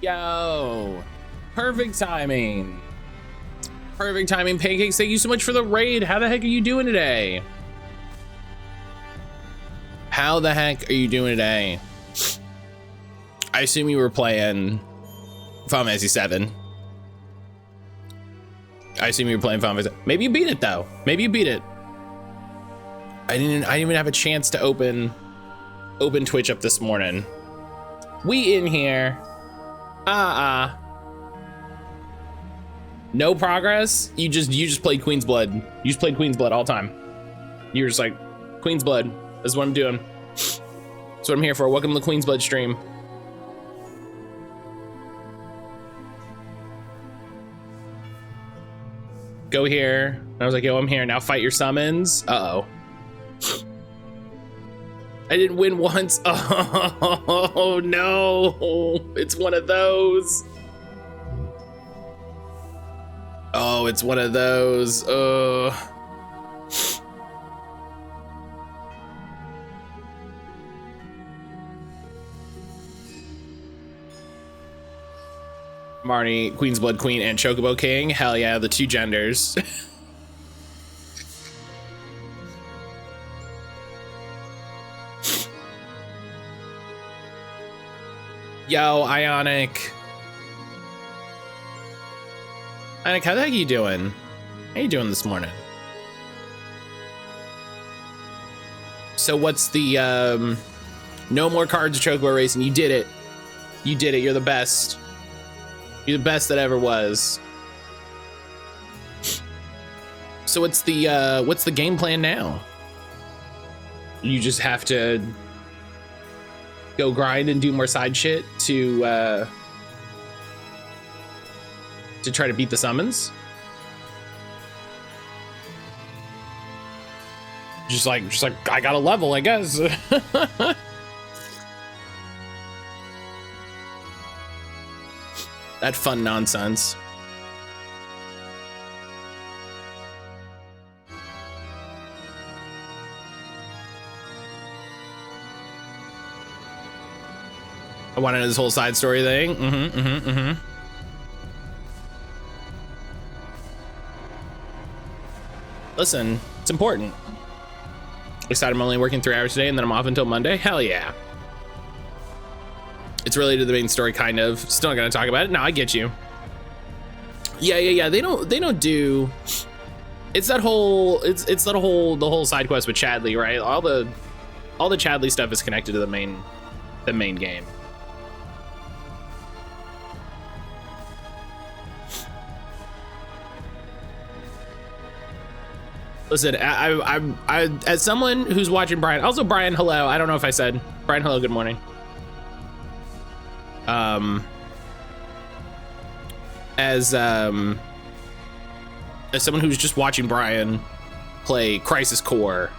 Yo, perfect timing. Perfect timing, Pancakes. Thank you so much for the raid. How the heck are you doing today? How the heck are you doing today? I assume you were playing Final Fantasy 7. I assume you were playing Final Fantasy. Maybe you beat it though. Maybe you beat it. I didn't even have a chance to open Twitch up this morning. We in here. No progress. You just played Queen's Blood. You just played Queen's Blood all time. You were just like, Queen's Blood. This is what I'm doing. That's what I'm here for. Welcome to the Queen's Blood stream. Go here. I was like, yo, I'm here. Now fight your summons. Uh-oh. I didn't win once. Oh, no. It's one of those. Oh, it's one of those. Marnie, Queen's Blood Queen, and Chocobo King. Hell yeah, the two genders. Yo, Ionic. Ionic, how the heck are you doing? How you doing this morning? So what's the, no more cards of Chocobo Racing. You did it. You did it. You're the best. You're the best that ever was. So what's the game plan now? You just have to go grind and do more side shit to try to beat the summons? Just like I got a level, I guess. That fun nonsense. I wanted this whole side story thing. Listen, it's important. I decided I'm only working 3 hours today and then I'm off until Monday. Hell yeah. It's related to the main story, kind of. Still not gonna talk about it. No, I get you. Yeah. They don't do. It's that whole. It's the whole side quest with Chadley, right? All the Chadley stuff is connected to the main game. Listen, I as someone who's watching Brian. Also, Brian, hello. I don't know if I said Brian, hello. Good morning. As someone who's just watching Brian play Crisis Core,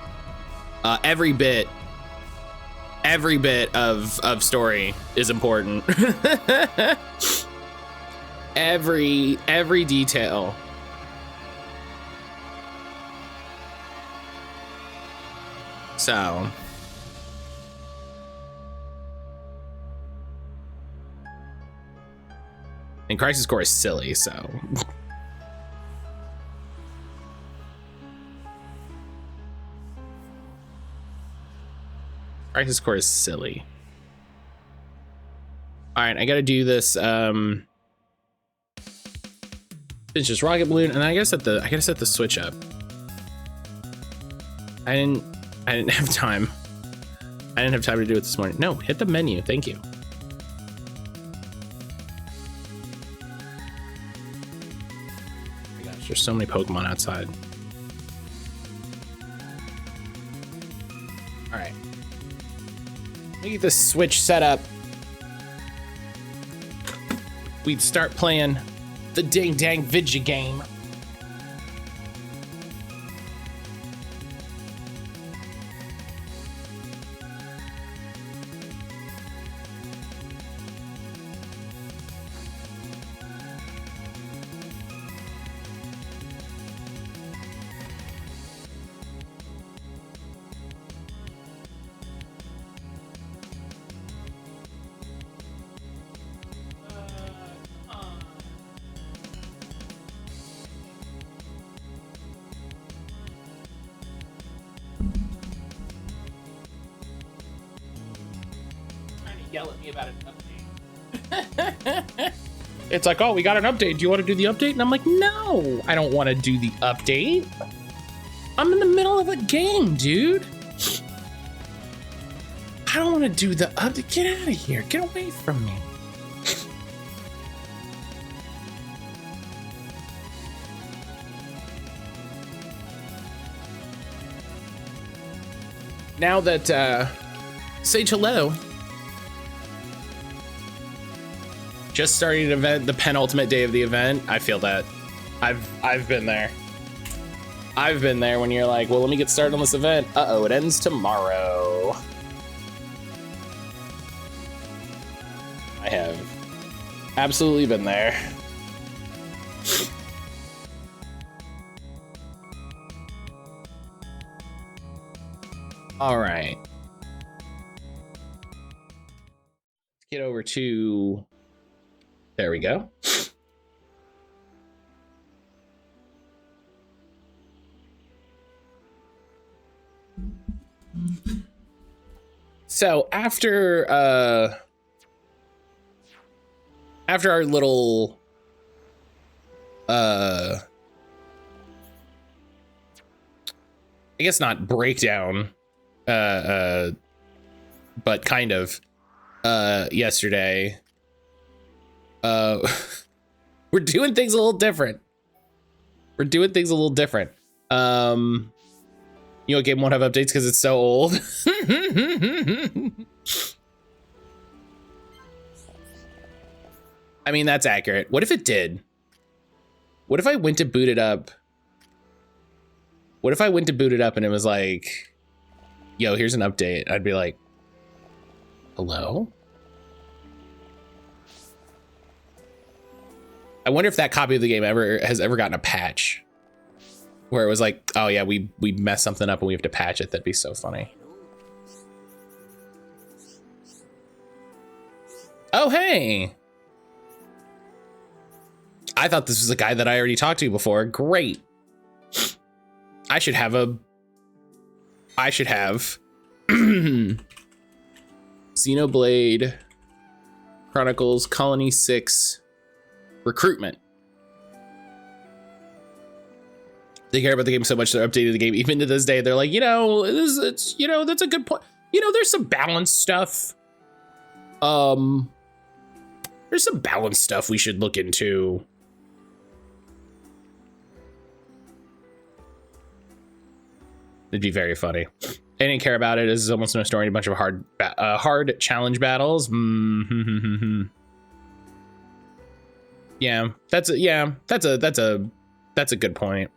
every bit of story is important. every detail. So and Crisis Core is silly, so Crisis Core is silly. All right, I gotta do this. It's just rocket balloon, and I gotta set the switch up. I didn't have time. I didn't have time to do it this morning. No, hit the menu. Thank you. There's so many Pokemon outside. All right. Let me get this Switch set up. We'd start playing the ding dang video game. yell at me about an update. It's like, oh, we got an update. Do you want to do the update? And I'm like, no, I don't want to do the update. I'm in the middle of a game, dude. I don't want to do the update. Get out of here. Get away from me. Now that Sage Hello just starting an event, the penultimate day of the event, I feel that. I've been there. I've been there when you're like, well, let me get started on this event. Uh-oh, it ends tomorrow. I have absolutely been there. All right. Let's get over to, there we go. So after our little I guess not breakdown, but kind of yesterday, we're doing things a little different. You know, game won't have updates because it's so old. I mean, that's accurate. What if it did? What if I went to boot it up? What if I went to boot it up and it was like, yo, here's an update. I'd be like, hello? I wonder if that copy of the game has ever gotten a patch where it was like, oh yeah, we messed something up and we have to patch it. That'd be so funny. Oh, hey. I thought this was a guy that I already talked to before. Great. I should have Xenoblade Chronicles Colony 6 recruitment. They care about the game so much they're updating the game even to this day. They're like, you know, it's you know, that's a good point. You know, there's some balanced stuff. There's some balanced stuff we should look into. It'd be very funny. They didn't care about it. This is almost no story. A bunch of hard challenge battles. Yeah, that's a good point.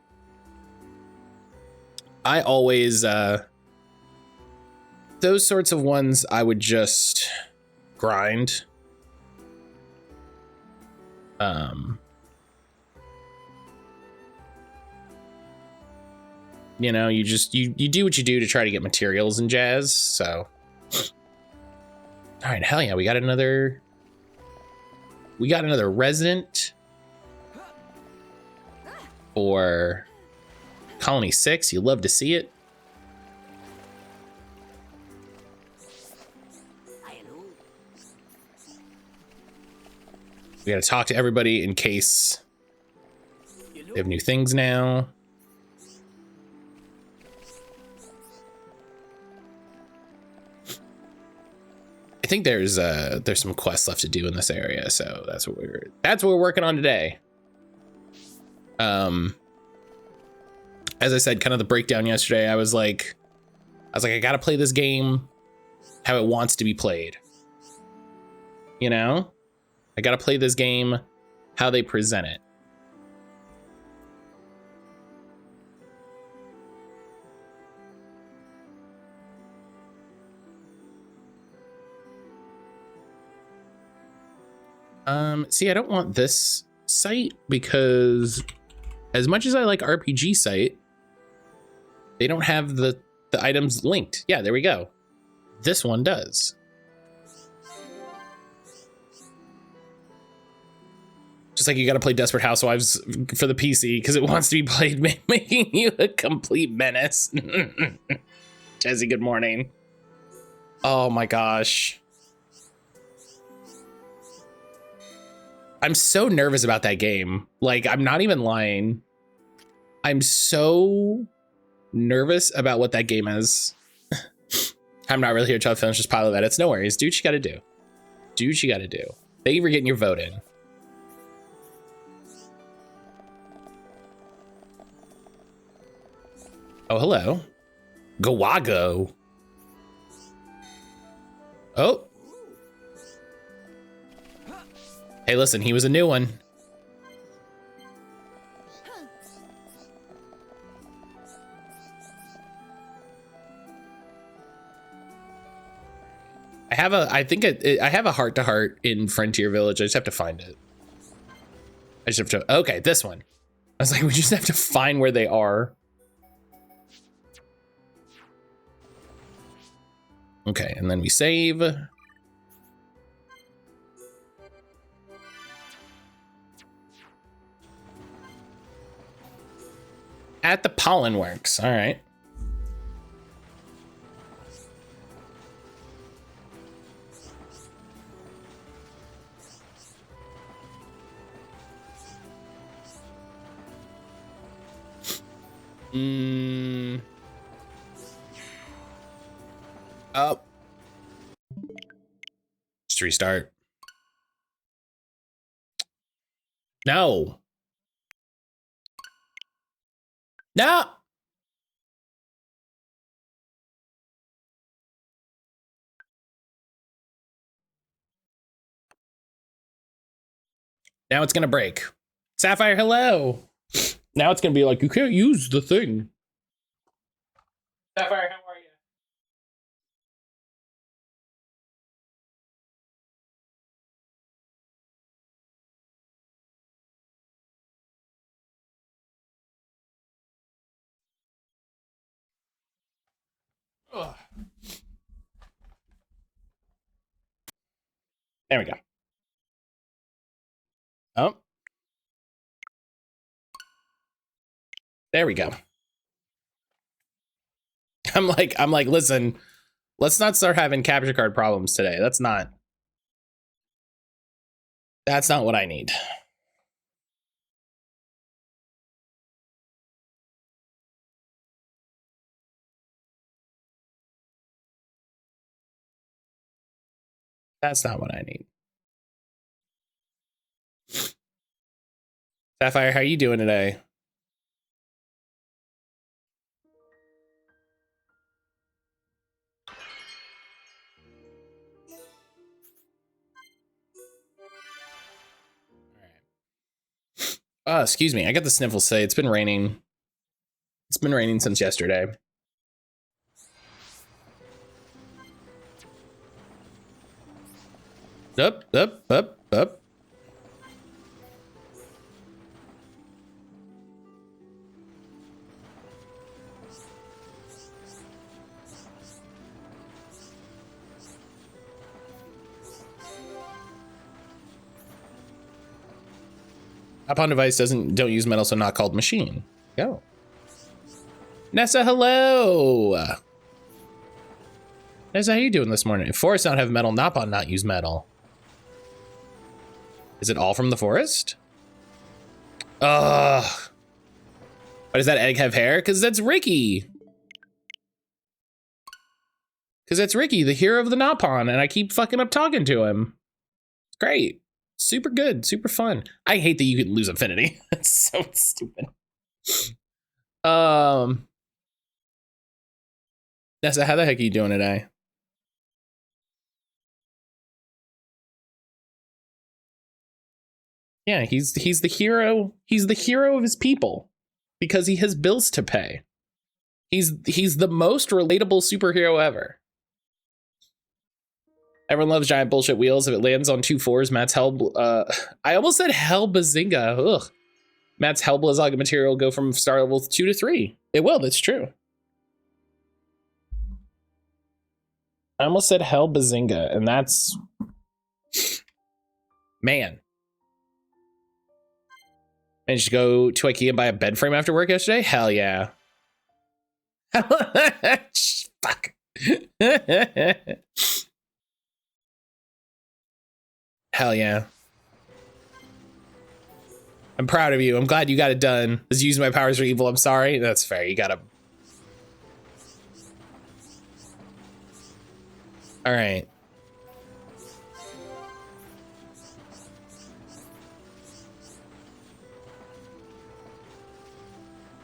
I always those sorts of ones I would just grind. You know, you do what you do to try to get materials and jazz. So, all right, hell yeah, we got another resident for Colony 6. You love to see it. We got to talk to everybody in case they have new things now. I think there's some quests left to do in this area, so that's what we're working on today. As I said, kind of the breakdown yesterday, I was like, I gotta play this game how it wants to be played. You know? I gotta play this game how they present it. See, I don't want this site because as much as I like RPG site, they don't have the items linked. Yeah, there we go. This one does. Just like you got to play Desperate Housewives for the PC because it wants to be played, making you a complete menace. Jesse, good morning. Oh my gosh. I'm so nervous about that game. Like, I'm not even lying. I'm so nervous about what that game is. I'm not really here to try to finish this pile of edits. No worries. Do what you gotta do. Do what you gotta do. Thank you for getting your vote in. Oh, hello. Gawago. Oh. Hey, listen, he was a new one. I have a heart-to-heart in Frontier Village. I just have to find it. I just have to, okay, this one. I was like, we just have to find where they are. Okay, and then we save. At the Pollen Works, all right. Oh. Just restart. No. No. Now it's gonna break. Sapphire, hello. Now it's gonna be like, you can't use the thing. Sapphire, how are you? Ugh. There we go. Oh. There we go. I'm like, listen, let's not start having capture card problems today. That's not what I need. That's not what I need. Sapphire, how are you doing today? Excuse me. I got the sniffles today. It's been raining. It's been raining since yesterday. Up. Upon device don't use metal, so not called machine. Go. Nessa, hello. Nessa, how you doing this morning? Forest not have metal, Napon not use metal. Is it all from the forest? Ugh. Why does that egg have hair? Because that's Ricky. Because that's Ricky, the hero of the Napon, and I keep fucking up talking to him. It's great. Super good, super fun. I hate that you can lose affinity. That's so stupid. Nessa, how the heck are you doing today? Yeah, he's the hero. He's the hero of his people because he has bills to pay. He's the most relatable superhero ever. Everyone loves giant bullshit wheels. If it lands on 2 4s, Matt's hell. I almost said hell bazinga. Ugh. Matt's Hellblazog material will go from star level 2 to 3. It will. That's true. I almost said hell bazinga, and that's man. Managed to go to IKEA and buy a bed frame after work yesterday. Hell yeah. Fuck. Hell yeah. I'm proud of you. I'm glad you got it done. I was using my powers for evil. I'm sorry. That's fair. You gotta. All right.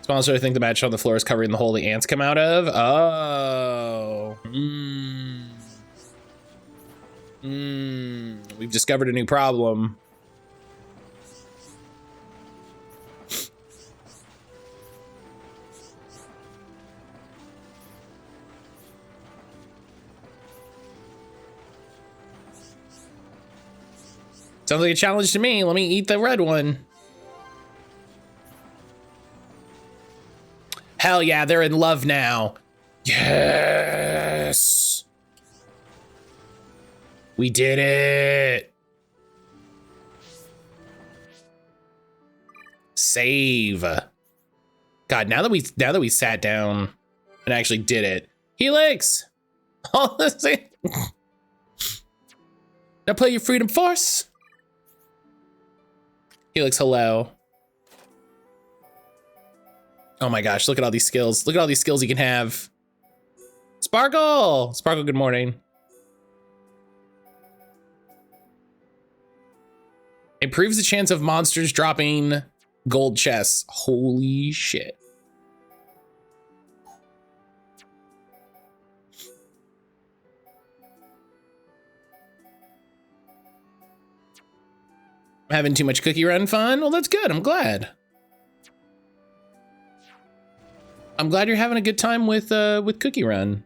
Sponsor, I think the match on the floor is covering the hole the ants come out of. Oh. We've discovered a new problem. Sounds like a challenge to me. Let me eat the red one. Hell yeah, they're in love now. Yes. We did it. Save. God, now that we sat down and actually did it. Helix. Oh, now play your freedom force. Helix, hello. Oh my gosh, look at all these skills. Look at all these skills you can have. Sparkle! Sparkle, good morning. Improves the chance of monsters dropping gold chests. Holy shit. I'm having too much cookie run fun? Well, that's good. I'm glad. I'm glad you're having a good time with Cookie Run.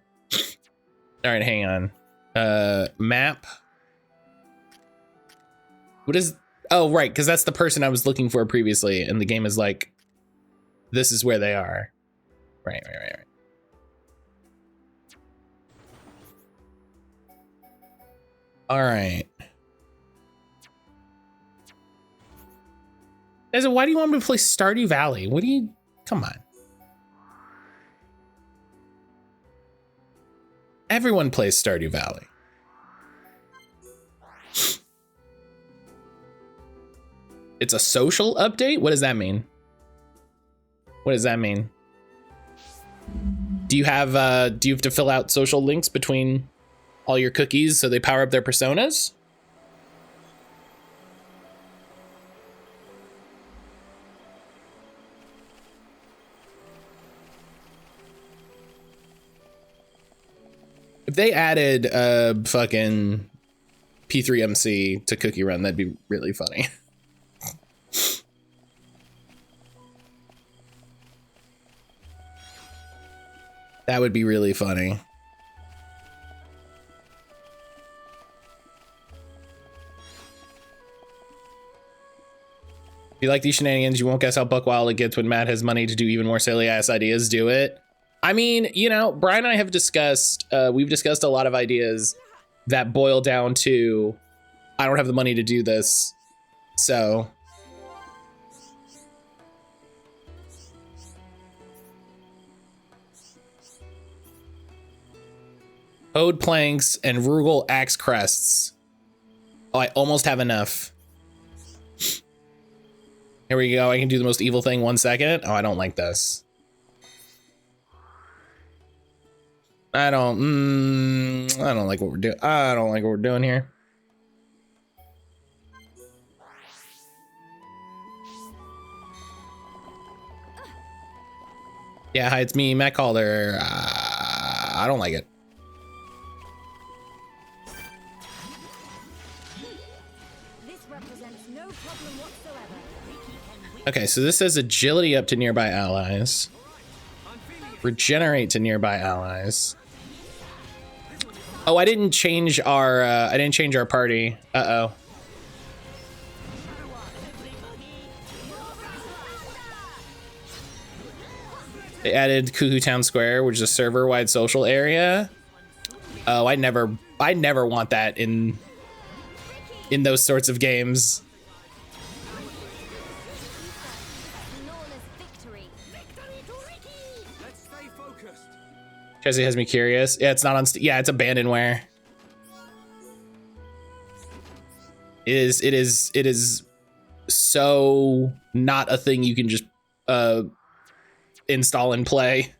All right, hang on. Map. What is? Oh, right, because that's the person I was looking for previously, and the game is like, this is where they are. Right. All right. Ezra, why do you want me to play Stardew Valley? What do you? Come on. Everyone plays Stardew Valley. It's a social update? What does that mean? What does that mean? Do you have to fill out social links between all your cookies so they power up their personas? If they added fucking P3MC to Cookie Run, that'd be really funny. That would be really funny. If you like these shenanigans, you won't guess how buck wild it gets when Matt has money to do even more silly ass ideas. Do it. I mean, you know, Brian and I have discussed, we've discussed a lot of ideas that boil down to, I don't have the money to do this, so. Ode planks and Rugal axe crests. Oh, I almost have enough. Here we go, I can do the most evil thing 1 second. Oh, I don't like this. I don't like what we're doing. I don't like what we're doing here. Yeah, hi, it's me, mattcaulder. I don't like it. This represents no problem whatsoever. Okay, so this says agility up to nearby allies. Regenerate to nearby allies. Oh, I didn't change our party. Uh-oh. They added Cuckoo Town Square, which is a server-wide social area. Oh, I never want that in those sorts of games. Jesse has me curious. Yeah, it's not on. Yeah, it's abandonware. It is so not a thing you can just install and play.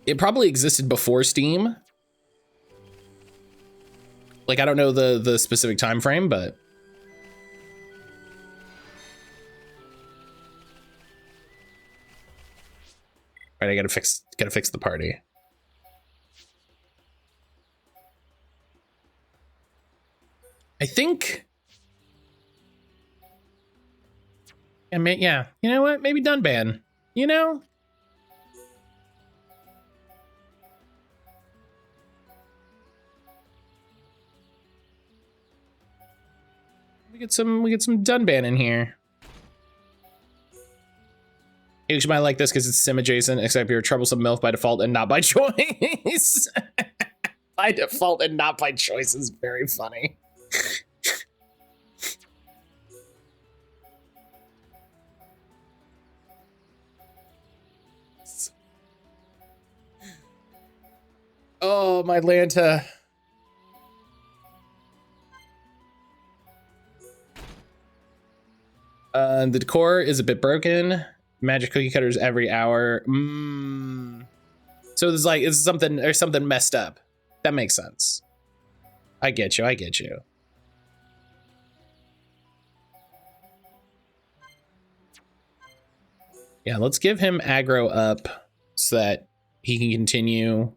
It probably existed before Steam. Like, I don't know the specific time frame, but right, I gotta fix the party. I think. Yeah, you know what? Maybe Dunban. You know? We get some Dunban in here. You might like this because it's sim adjacent, except you're a troublesome MILF by default and not by choice. By default and not by choice is very funny. Oh, my Lanta. The decor is a bit broken. Magic cookie cutters every hour. So there's like, there's something messed up. That makes sense. I get you. Yeah, let's give him aggro up so that he can continue,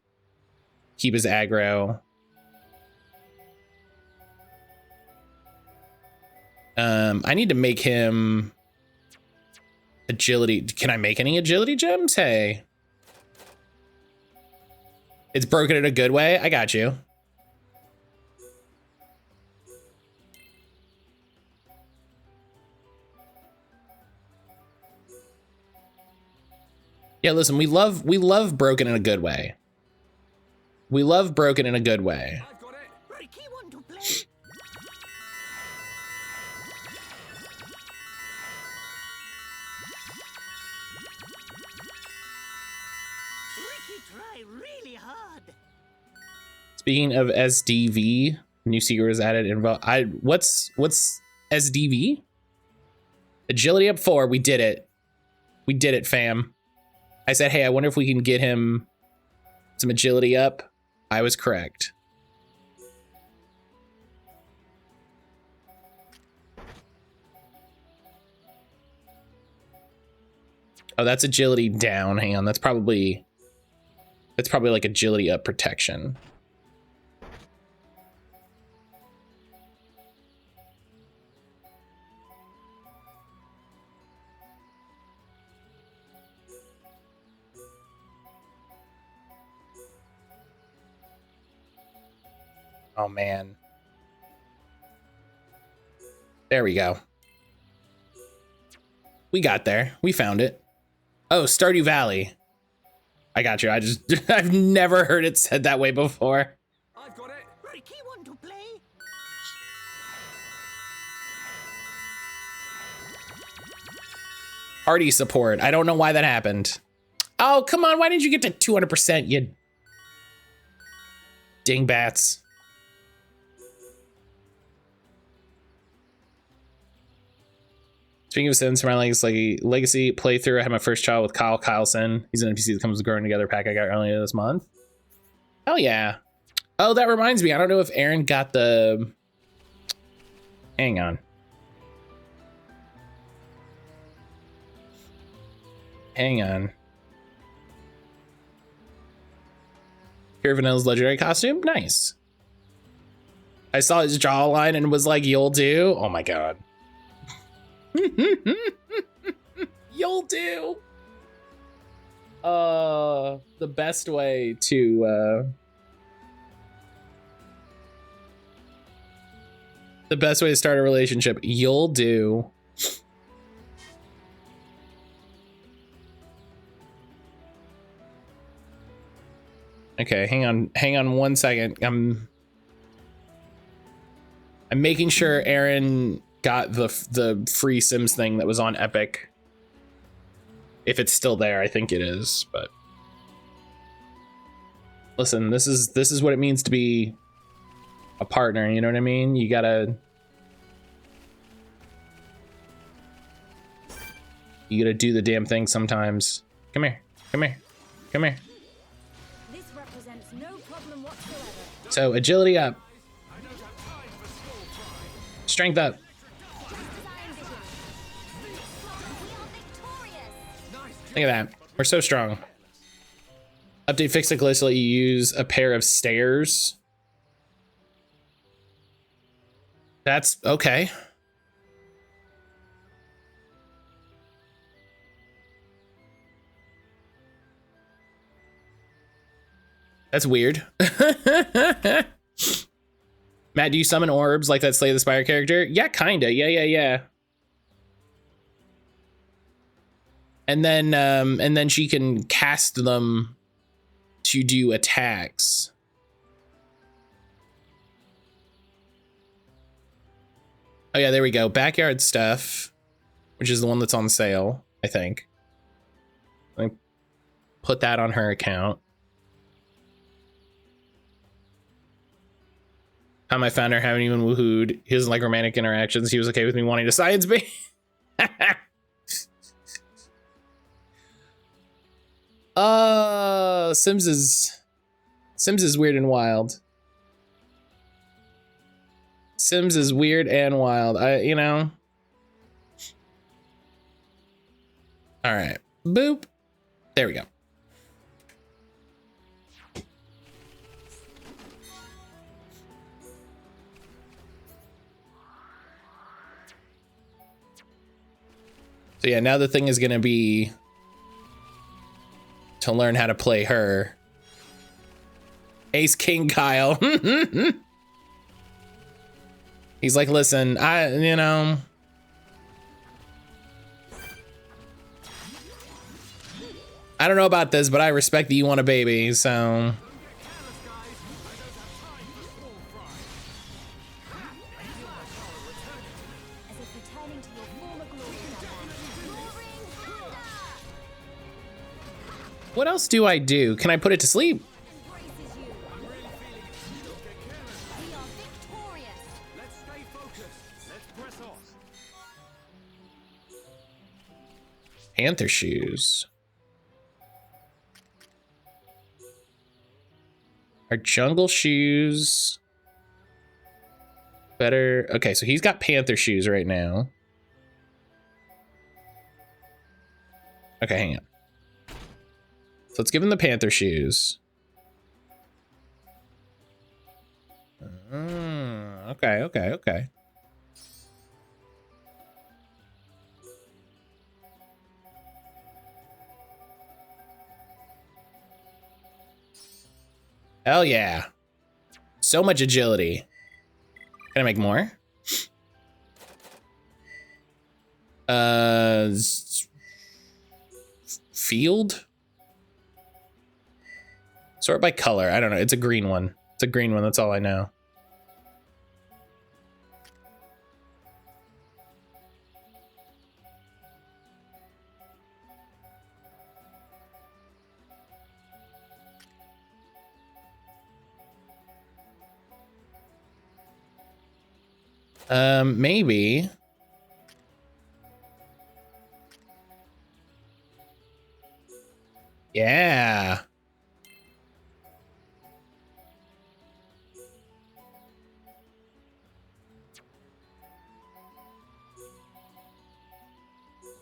keep his aggro. I need to make him agility. Can I make any agility gems? Hey. It's broken in a good way. I got you. Yeah, listen, we love broken in a good way. We love broken in a good way. I've got it. Ricky want to play? Ricky try really hard. Speaking of SDV, new secret was added. What's SDV? Agility up 4. We did it. We did it, fam. I said, hey, I wonder if we can get him some agility up. I was correct. Oh, that's agility down. Hang on, that's probably like agility up protection. Oh man. There we go. We got there. We found it. Oh, Stardew Valley. I got you. I've never heard it said that way before. I've got it. Ricky want to play? Party support. I don't know why that happened. Oh, come on. Why didn't you get to 200%, you dingbats? Speaking of Sims, for my legacy playthrough, I had my first child with Kyle Kyleson. He's an NPC that comes with Growing Together pack I got earlier this month. Hell yeah. Oh, that reminds me. I don't know if Aaron got the... Hang on. Pure Vanilla's legendary costume? Nice. I saw his jawline and was like, you'll do? Oh my god. You'll do. The best way to start a relationship. You'll do. Okay, hang on 1 second. I'm making sure Aaron got the free Sims thing that was on Epic. If it's still there, I think it is, but listen, this is what it means to be a partner, you know what I mean? You gotta do the damn thing sometimes. Come here, come here, come here. This represents no problem whatsoever. So agility up, strength up. Look at that, we're so strong. Update fix the glitch to let you use a pair of stairs. That's okay. That's weird. Matt, do you summon orbs like that Slay the Spire character? Yeah, kinda. Yeah. And then she can cast them to do attacks. Oh yeah, there we go. Backyard stuff, which is the one that's on sale, I think. Let me put that on her account. Time I found her, haven't even woohooed. He doesn't like romantic interactions. He was okay with me wanting to science be. Sims is weird and wild. Sims is weird and wild. You know. All right. Boop. There we go. So yeah, now the thing is gonna be to learn how to play her. Ace King Kyle. He's like, listen, you know. I don't know about this, but I respect that you want a baby, so. What else do I do? Can I put it to sleep? Panther shoes. Are jungle shoes better? Okay, so he's got panther shoes right now. Okay, hang on. So let's give him the panther shoes. Okay. Hell yeah. So much agility. Can I make more? Field? Sort by color. I don't know. It's a green one. It's a green one. That's all I know. Maybe. Yeah.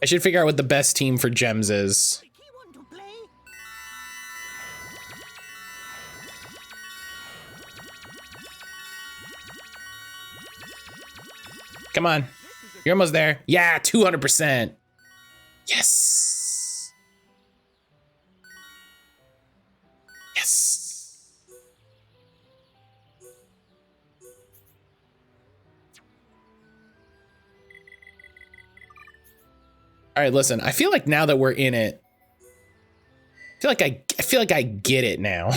I should figure out what the best team for gems is. Come on. You're almost there. Yeah, 200%. Yes. Yes. All right, listen. I feel like now that we're in it, I feel like I get it now.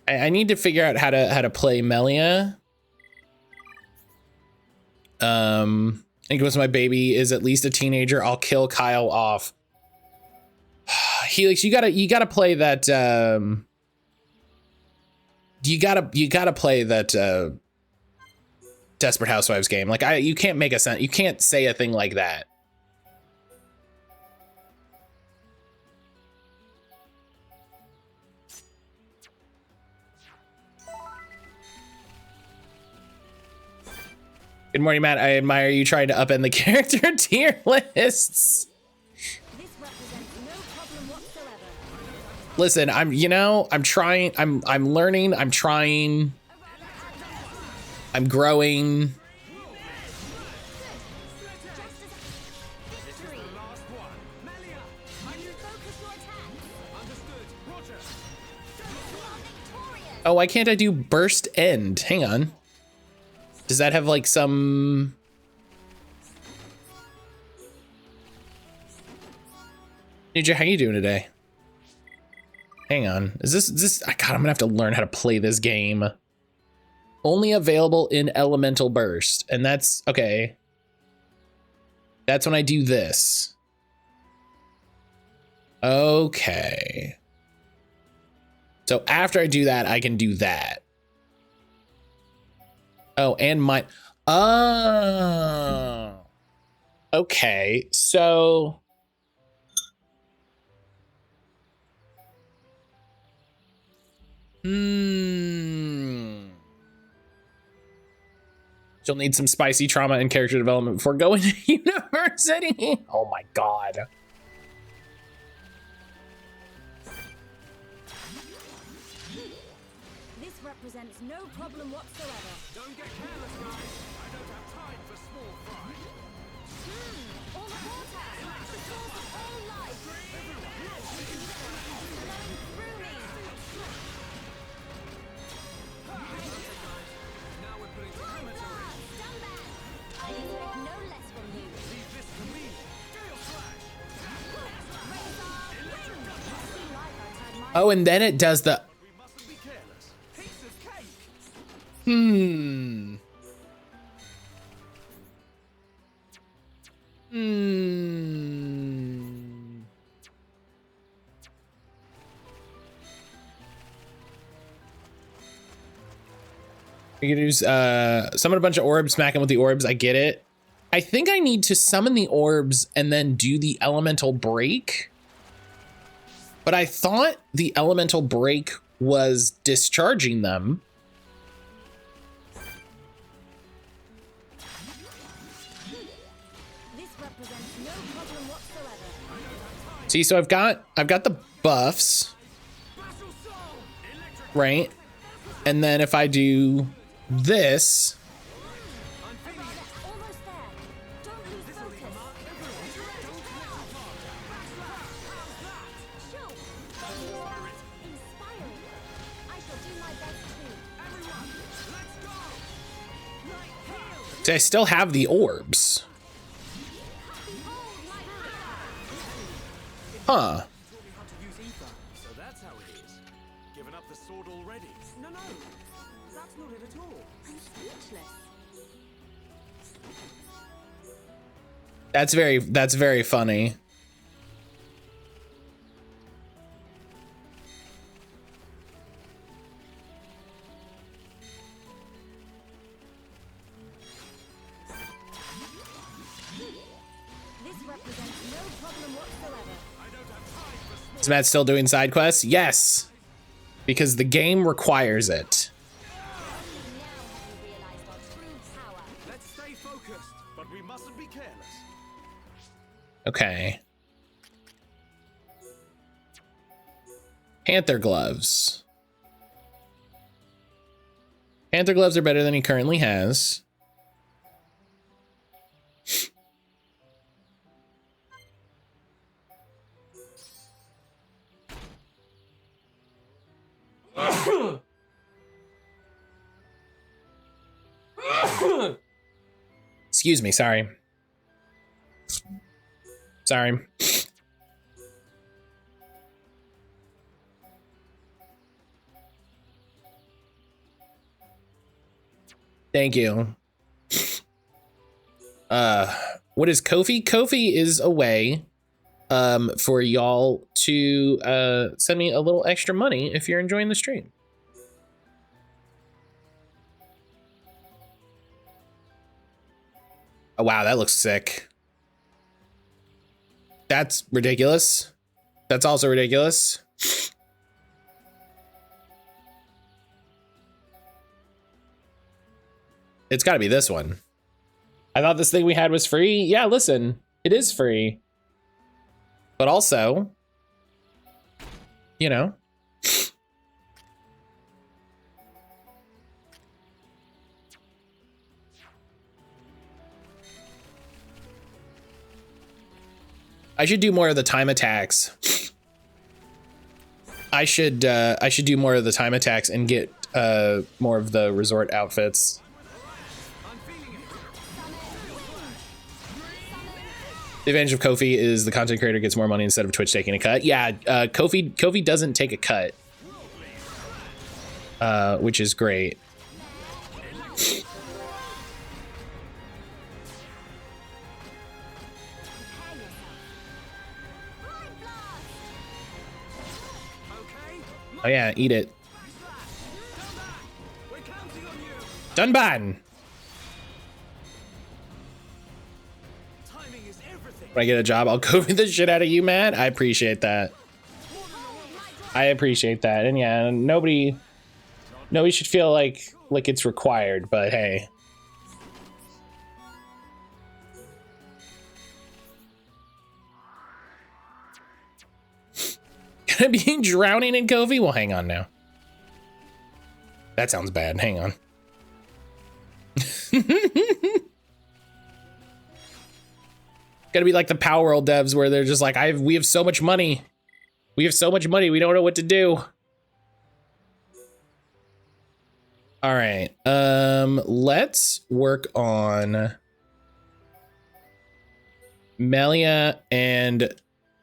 I need to figure out how to play Melia. And goes, my baby is at least a teenager. I'll kill Kyle off. Helix, you gotta play that. You gotta play that Desperate Housewives game. Like you can't make a sense. You can't say a thing like that. Good morning, Matt. I admire you trying to upend the character tier lists. This represents no problem whatsoever. Listen, I'm trying, I'm learning, I'm trying, I'm growing. Victory. Focus your attacks. You are victorious. Oh, why can't I do burst end? Hang on. Does that have like some... Ninja, how you doing today? Hang on. Is this... God, I'm gonna have to learn how to play this game. Only available in Elemental Burst. And that's... Okay. That's when I do this. Okay. So after I do that, I can do that. Oh, and my... Oh. Okay, so... She'll need some spicy trauma and character development before going to university. Oh my god. This represents no problem whatsoever. Don't get careless, guys. I don't have time for small fry. All the water. The source of all life. Flowing through me. Now we're putting perimeter in. Stand back. I expect no less from you. Leave this to me. Gale Slash. See life outside my... Oh, and then it does the... We mustn't be careless. Piece of cake. We could use summon a bunch of orbs, smack them with the orbs. I get it. I think I need to summon the orbs and then do the elemental break. But I thought the elemental break was discharging them. This represents no problem whatsoever. See, so I've got the buffs, right? And then if I do this, Almost there. Don't lose focus. Shulk, you are inspiring. I shall do my best too. see, I still have the orbs. Huh. Taught me how to use ether. So that's how it is. Given up the sword already. No, that's not it at all. I'm speechless. That's very funny. This represents no problem whatsoever. Is Matt still doing side quests? Yes, because the game requires it. Now have you realized our true power? Let's stay focused, but we mustn't be careless. Okay. Panther gloves. Panther gloves are better than he currently has. Excuse me, sorry. Sorry. Thank you. What is Kofi? Kofi is a way for y'all to send me a little extra money if you're enjoying the stream. Oh, wow, that looks sick. That's ridiculous. That's also ridiculous. It's got to be this one. I thought this thing we had was free. Yeah, listen, it is free. But also, you know, I should do more of the time attacks. I should do more of the time attacks and get more of the resort outfits. The advantage of Kofi is the content creator gets more money instead of Twitch taking a cut. Yeah, Kofi doesn't take a cut, which is great. Oh yeah, eat it. Dunban. When I get a job, I'll Kofi the shit out of you, Matt. I appreciate that. I appreciate that. And yeah, nobody should feel like it's required, but hey. Can I be drowning in Kofi? Well, hang on now. That sounds bad. Hang on. Gotta be like the Power World devs where they're just like, we have so much money. We have so much money, we don't know what to do. All right, let's work on Melia and,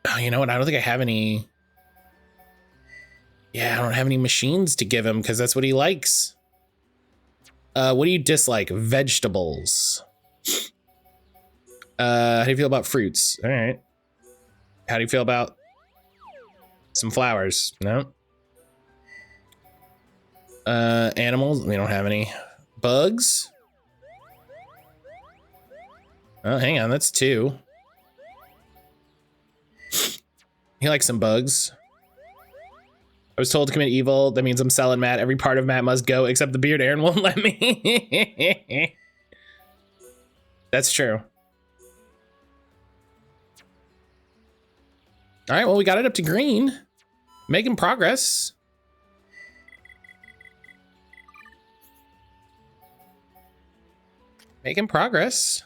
oh, you know what? I don't think I have any. Yeah, I don't have any machines to give him because that's what he likes. What do you dislike? Vegetables. How do you feel about fruits? All right. How do you feel about some flowers? No. Animals? We don't have any. Bugs? Oh, hang on. That's 2. He likes some bugs. I was told to commit evil. That means I'm selling Matt. Every part of Matt must go except the beard. Aaron won't let me. That's true. All right, well, we got it up to green. Making progress. Making progress.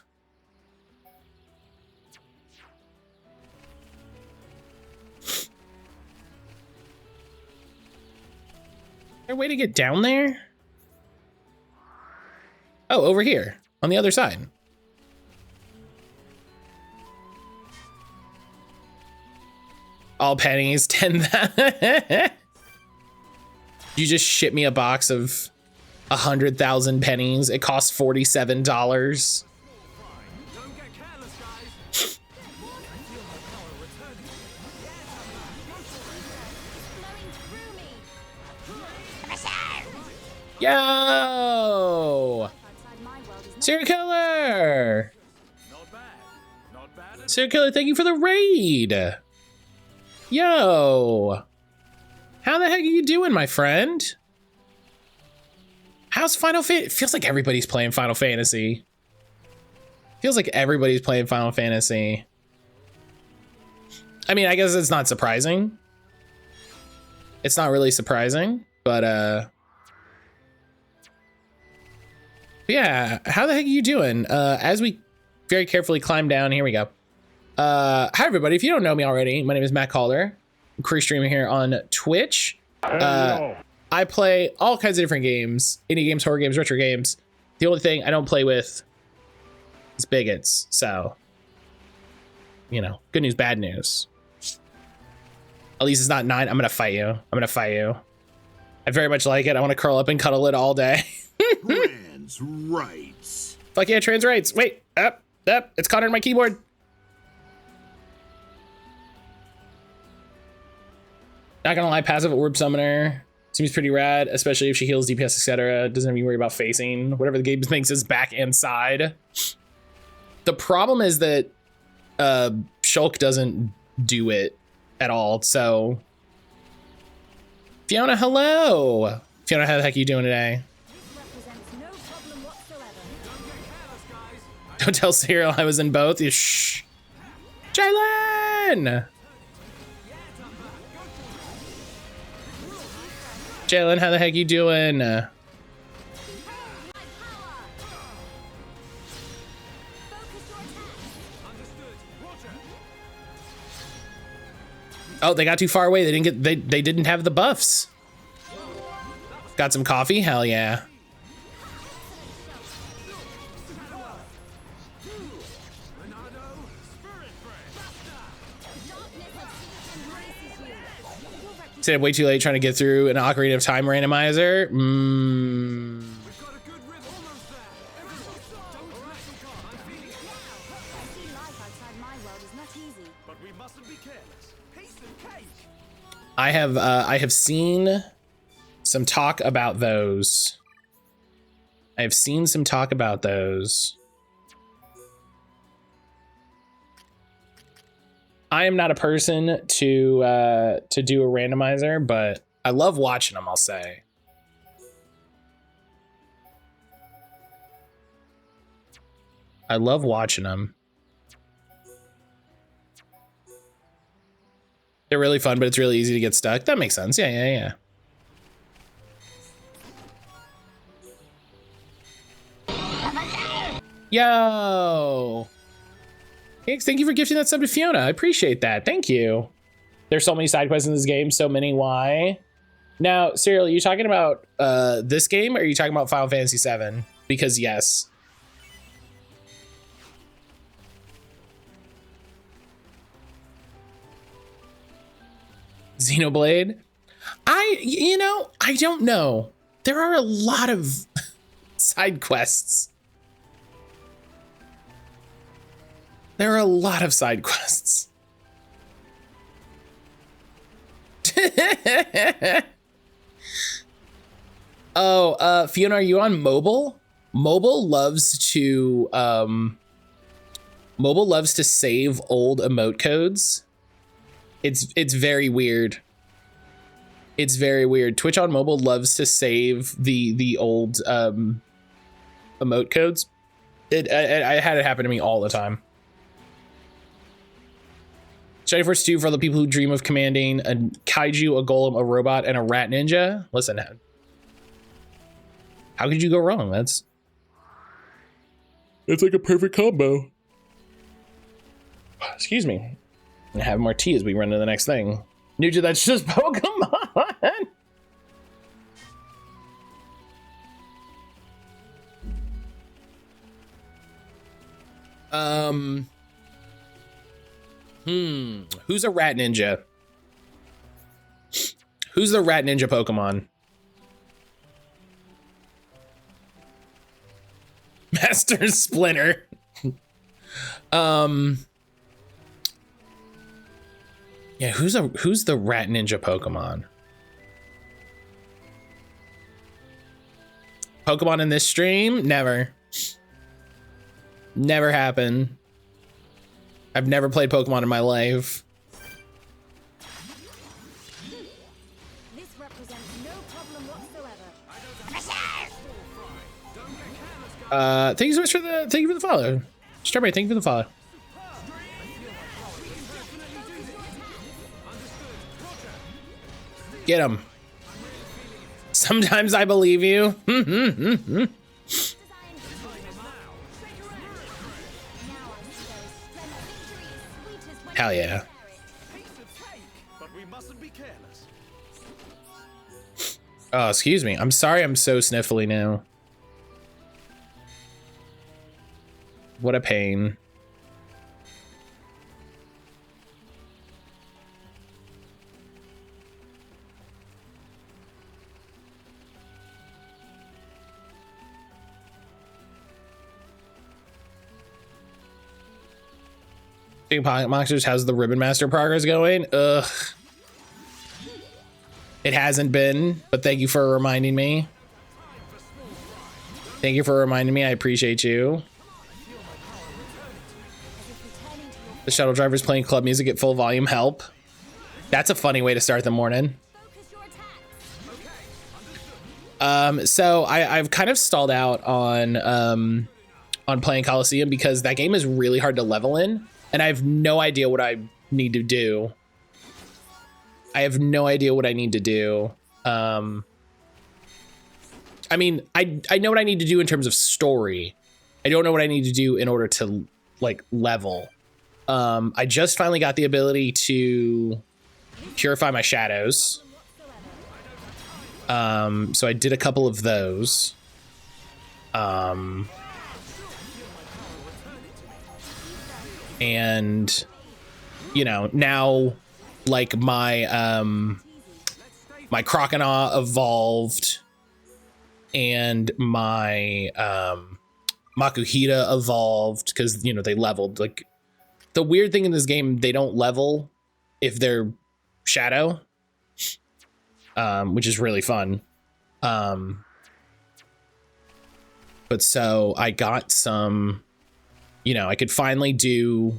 Is there a way to get down there? Oh, over here, on the other side. All pennies, 10. You just ship me a box of 100,000 pennies. It costs $47. Don't get careless, guys. Yo! Serial Killer! Not bad. Not bad. Serial Killer, thank you for the raid! Yo! How the heck are you doing, my friend? How's Final Fantasy? It feels like everybody's playing Final Fantasy. Feels like everybody's playing Final Fantasy. I mean, I guess it's not surprising. It's not really surprising, but yeah, how the heck are you doing? As we very carefully climb down, here we go. Hi everybody, if you don't know me already, my name is mattcaulder. I'm career streamer here on Twitch. I play all kinds of different games, indie games, horror games, retro games. The only thing I don't play with is bigots, so, you know, good news, bad news. At least it's not 9, I'm gonna fight you. I'm gonna fight you. I very much like it, I wanna curl up and cuddle it all day. Trans rights. Fuck yeah, trans rights. Wait, up. Yep, it's caught on my keyboard. Not gonna lie, passive orb summoner seems pretty rad, especially if she heals DPS, etc. Doesn't have to worry about facing whatever the game thinks is back and side. The problem is that Shulk doesn't do it at all. So Fiona, hello. Fiona, how the heck are you doing today? Don't tell Cyril I was in both. You shh. Jalen! Jalen, how the heck you doing? Oh, they got too far away. They didn't get they didn't have the buffs. Got some coffee? Hell yeah. Stayed way too late trying to get through an Ocarina of Time randomizer. I have seen some talk about those. I have seen some talk about those. I am not a person to do a randomizer, but I love watching them, I'll say. I love watching them. They're really fun, but it's really easy to get stuck. That makes sense. Yeah. Yo! Hicks, thank you for gifting that sub to Fiona. I appreciate that. Thank you. There's so many side quests in this game, so many. Why? Now, Cyril, are you talking about this game, or are you talking about Final Fantasy VII? Because yes. Xenoblade? I don't know. There are a lot of side quests. There are a lot of side quests. Oh, Fiona, are you on mobile? Mobile loves to save old emote codes. It's very weird. It's very weird. Twitch on mobile loves to save the old emote codes. I had it happen to me all the time. Shining Force 2 for the people who dream of commanding a kaiju, a golem, a robot, and a rat ninja. Listen, how could you go wrong? It's like a perfect combo. Excuse me. And have more tea as we run to the next thing. Nudity, that's just Pokemon. Who's a rat ninja? Who's the rat ninja Pokemon? Master Splinter. Yeah, who's the rat ninja Pokemon? Pokemon in this stream? Never. Never happened. I've never played Pokemon in my life. This represents no problem whatsoever. Thank you so much for the follow. Strawberry, thank you for the follow. Get him. Sometimes I believe you. Hell yeah. Oh, excuse me. I'm sorry I'm so sniffly now. What a pain. Pocket Monsters, how's the Ribbon Master progress going? Ugh. It hasn't been, but thank you for reminding me. Thank you for reminding me. I appreciate you. The shuttle driver's playing club music at full volume. Help. That's a funny way to start the morning. So I've kind of stalled out on playing Coliseum because that game is really hard to level in, and I have no idea what I need to do. I have no idea what I need to do. I mean, I know what I need to do in terms of story. I don't know what I need to do in order to like level. I just finally got the ability to purify my shadows. So I did a couple of those. And you know, now like my my Croconaw evolved and my Makuhita evolved because, you know, they leveled. Like the weird thing in this game, they don't level if they're shadow, which is really fun. But so I got some, you know, I could finally do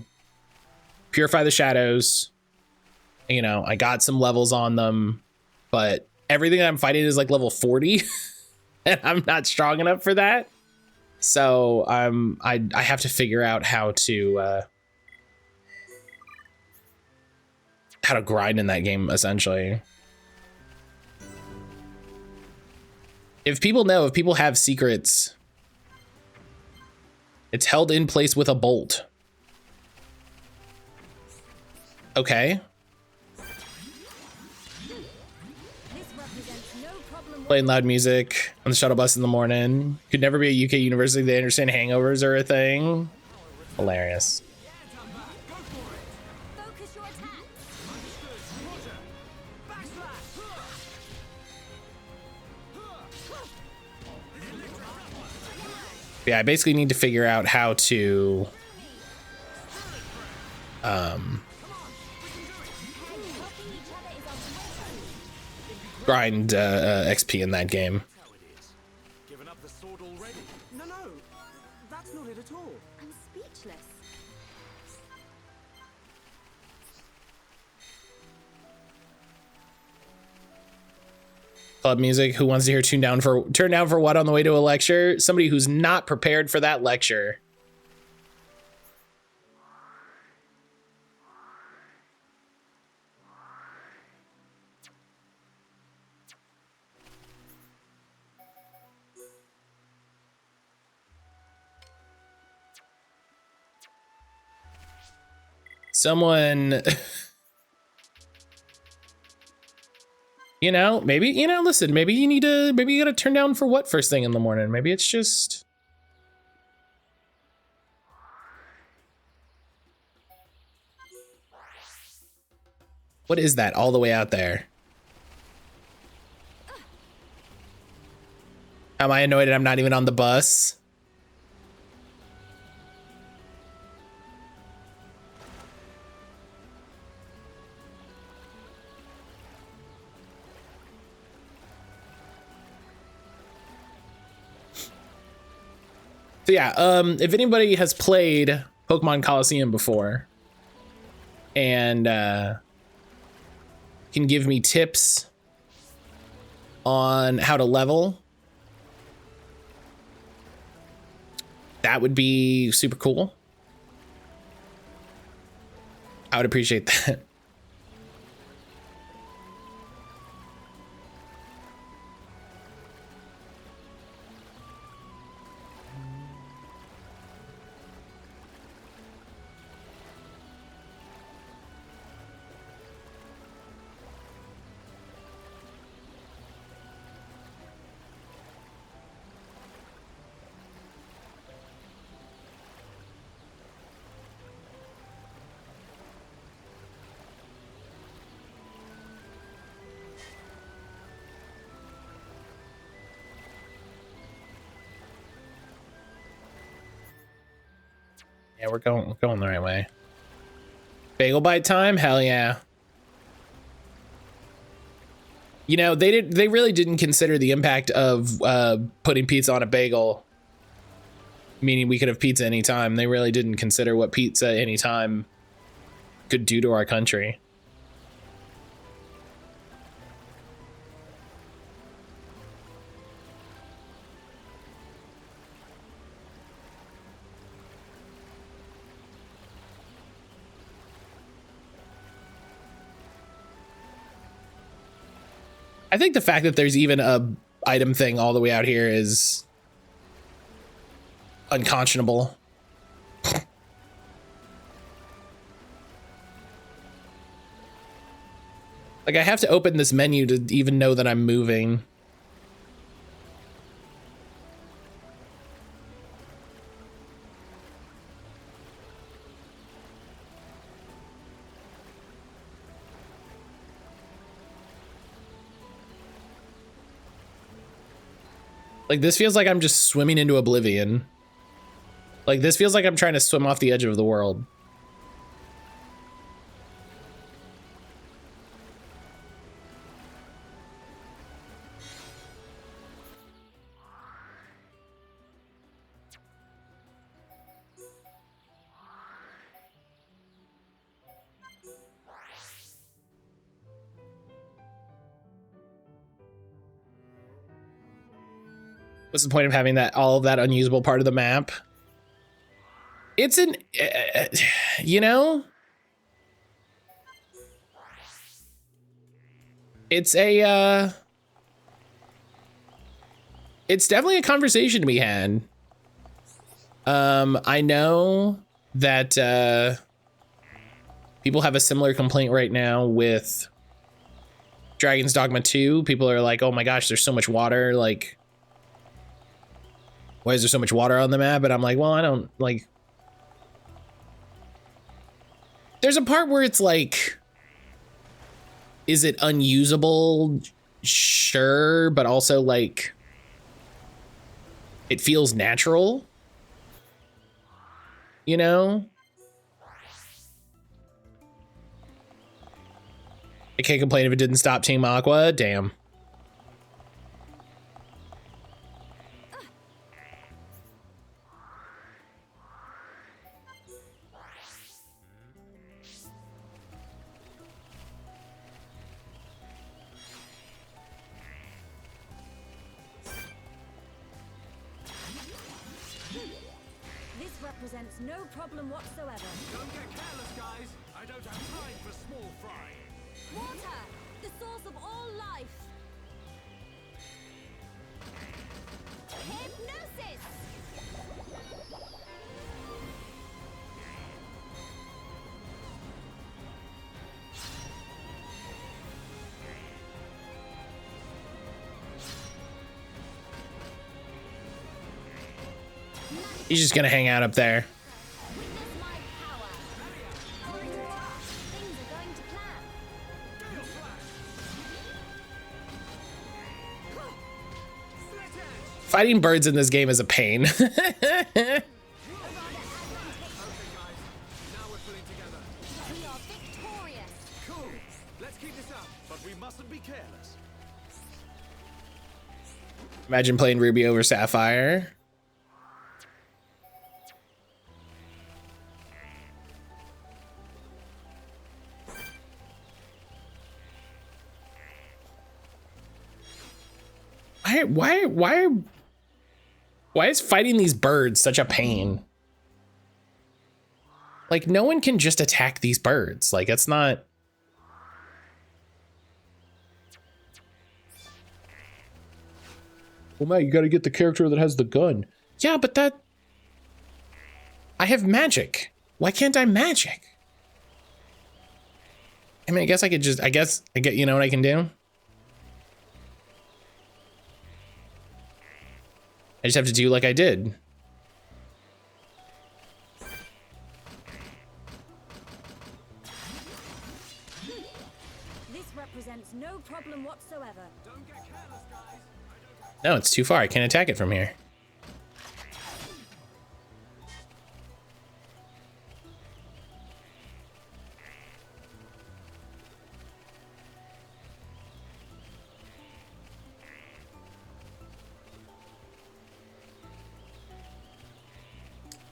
purify the shadows. You know, I got some levels on them, but everything that I'm fighting is like level 40 and I'm not strong enough for that. So I have to figure out how to grind in that game, essentially. If people know, if people have secrets, it's held in place with a bolt. Okay. Playing loud music on the shuttle bus in the morning. Could never be a UK university. They understand hangovers are a thing. Hilarious. Focus your attack. Yeah, I basically need to figure out how to grind XP in that game. Given up the sword already? No, that's not it at all. I'm speechless. Club music. Who wants to hear turn down for what on the way to a lecture? Somebody who's not prepared for that lecture. Someone, you know, maybe, you know, listen, maybe you gotta turn down for what first thing in the morning. Maybe it's just, what is that all the way out there? Am I annoyed that I'm not even on the bus? So yeah, if anybody has played Pokemon Coliseum before and can give me tips on how to level, that would be super cool. I would appreciate that. Yeah, we're going the right way. Bagel bite time? Hell yeah. You know, they really didn't consider the impact of putting pizza on a bagel, meaning we could have pizza anytime. They really didn't consider what pizza anytime could do to our country. I think the fact that there's even a item thing all the way out here is unconscionable. Like, I have to open this menu to even know that I'm moving. Like, this feels like I'm just swimming into oblivion. Like, this feels like I'm trying to swim off the edge of the world. What's the point of having that, all of that unusable part of the map? It's an, you know, it's a, it's definitely a conversation to be had. I know that people have a similar complaint right now with Dragon's Dogma 2. People are like, oh my gosh, there's so much water, like, why is there so much water on the map? And I'm like, well, I don't, like, there's a part where it's like, is it unusable? Sure, but also like, it feels natural, you know? I can't complain if it didn't stop Team Aqua, damn. Presents no problem whatsoever. Don't get careless, guys. I don't have time for small fry. Water, the source of all life. Hypnosis. He's just gonna hang out up there. Witness my power. Things are going to plan. Gale flash. Fighting birds in this game is a pain. Okay, guys. Now we're pulling together. We are victorious. Cool. Let's keep this up, but we mustn't be careless. Imagine playing Ruby over Sapphire. Why is fighting these birds such a pain? Like, no one can just attack these birds. Like, it's not. Well, Matt, you gotta get the character that has the gun. Yeah, but that. I have magic. Why can't I magic? I mean, I guess I could just. I get. You know what I can do? I just have to do like I did. This represents no problem whatsoever. Don't get careless, guys. No, it's too far. I can't attack it from here.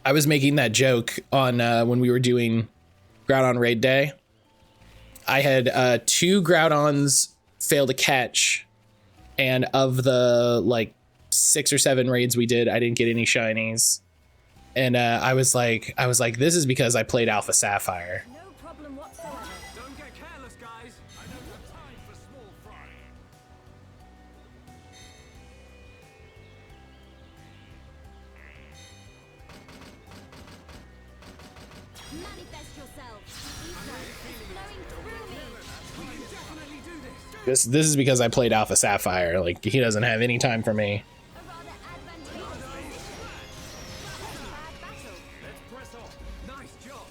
I was making that joke on when we were doing Groudon raid day. I had 2 Groudons fail to catch, and of the like 6 or 7 raids we did, I didn't get any shinies. And I was like, this is because I played Alpha Sapphire. No problem whatsoever. Don't get careless, guys. I don't have time for small fry. Manifest yourself. Ether is flowing through me. We can definitely do this. This is because I played Alpha Sapphire. Like, he doesn't have any time for me. A rather advantageous position. Bad battle. Let's press on. Nice job.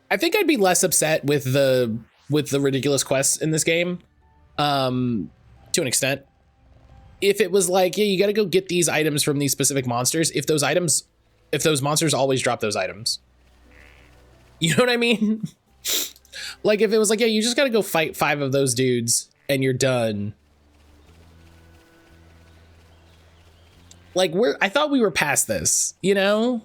I think I'd be less upset with the ridiculous quests in this game, to an extent. If it was like, yeah, you got to go get these items from these specific monsters. If those monsters always drop those items, you know what I mean? Like if it was like, yeah, you just got to go fight 5 of those dudes and you're done. Like I thought we were past this, you know?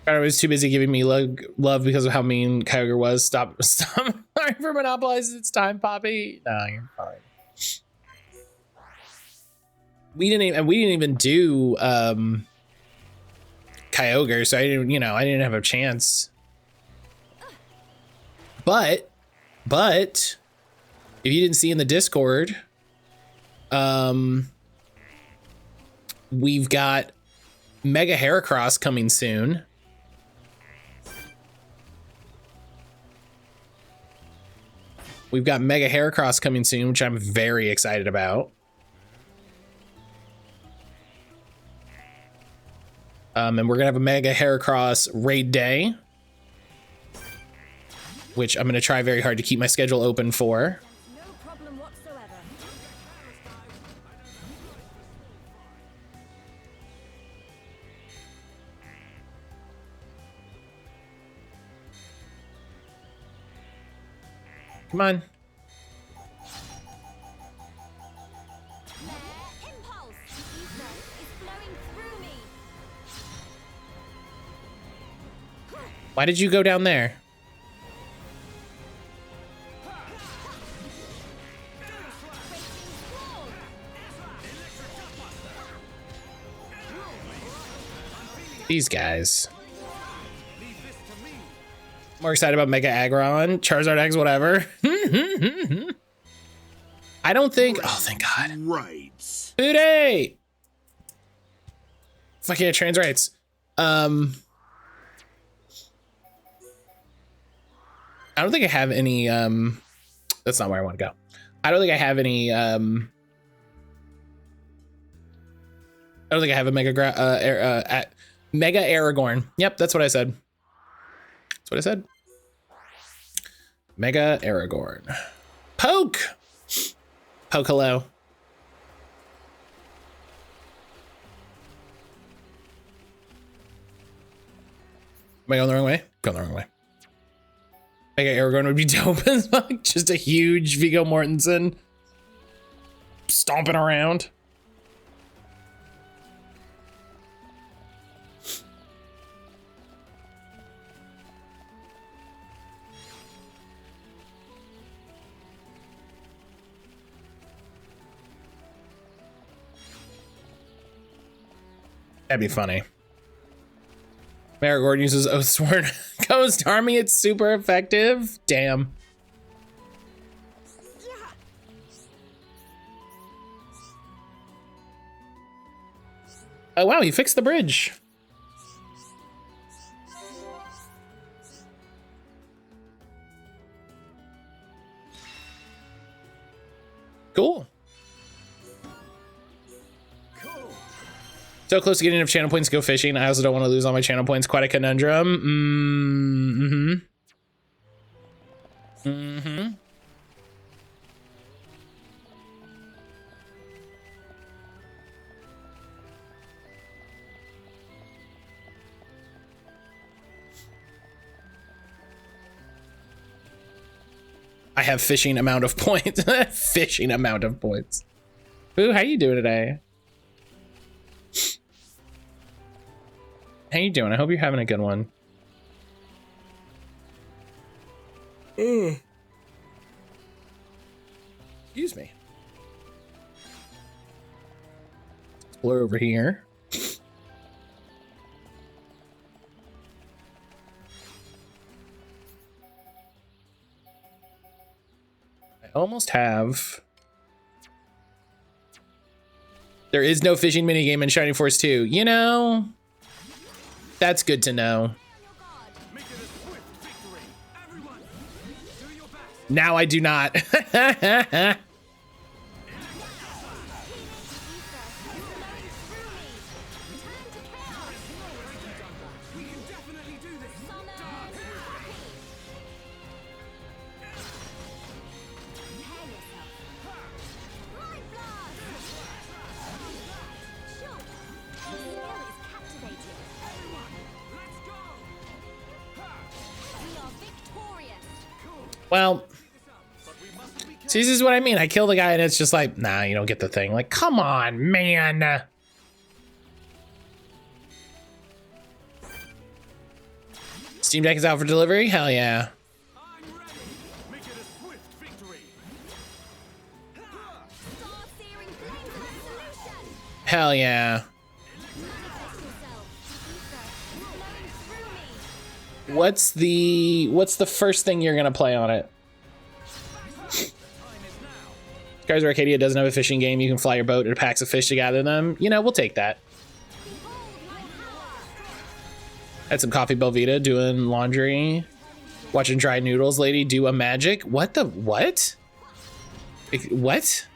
I was too busy giving me love because of how mean Kyogre was. Stop trying for monopolizing its time, Poppy. Nah, you're fine. We didn't even do Kyogre, so I didn't have a chance. But if you didn't see in the Discord, we've got Mega Heracross coming soon. We've got Mega Heracross coming soon, which I'm very excited about. And we're gonna have a Mega Heracross raid day, which I'm gonna try very hard to keep my schedule open for. No problem whatsoever. Come on. Impulse. Ether is flowing through me. Why did you go down there? These guys. More excited about Mega Aggron, Charizard X, whatever. I don't think. Oh, thank God. Right. Booty! Fuck yeah, trans rights. I don't think I have any. That's not where I want to go. I don't think I have any. I don't think I have a Mega Aragorn. Yep, that's what I said. That's what I said. Mega Aragorn. Poke! Poke, hello. Am I going the wrong way? Going the wrong way. Mega Aragorn would be dope as fuck. Just a huge Viggo Mortensen stomping around. That'd be funny. Aragorn uses Oathsworn Ghost Army. It's super effective. Damn. Oh wow, he fixed the bridge. Cool. So close to getting enough channel points to go fishing. I also don't want to lose all my channel points. Quite a conundrum. I have fishing amount of points. Fishing amount of points. Boo, how you doing today? How you doing? I hope you're having a good one. Excuse me. Explore over here. I almost have. There is no fishing minigame in Shining Force 2. You know, that's good to know. Now I do not. Well, see, this is what I mean. I kill the guy and it's just like, nah, you don't get the thing. Like, come on, man. Steam Deck is out for delivery? Hell yeah. Hell yeah. What's the first thing you're gonna play on it? Guys, Arcadia doesn't have a fishing game. You can fly your boat to packs of fish to gather them. You know, we'll take that. Had some coffee Belvita, doing laundry, watching Dry Noodles Lady do a magic. What the what? What?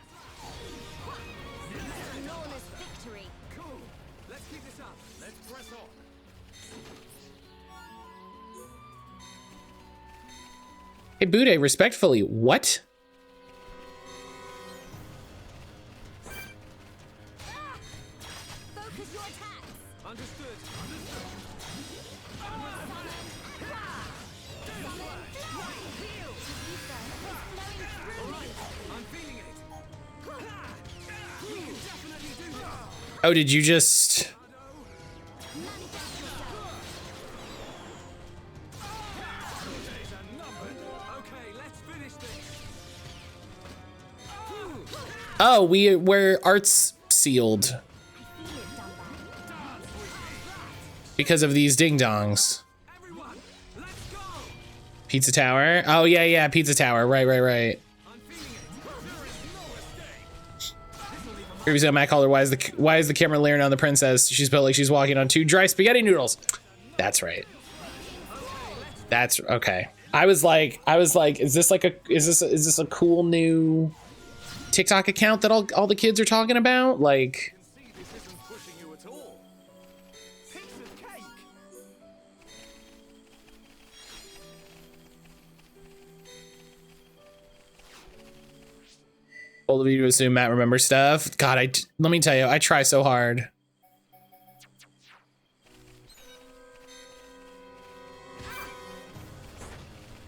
Hey, Bude, respectfully, what? Oh, did you just... Oh, we're arts sealed because of these ding dongs. Pizza Tower. Oh yeah, Pizza Tower. Right. Previously on mattcaulder, why is the camera layering on the princess? She's built like she's walking on 2 dry spaghetti noodles. That's right. That's okay. I was like, is this a cool new TikTok account that all the kids are talking about? Like, bold of you to assume Matt remembers stuff. God, let me tell you, I try so hard.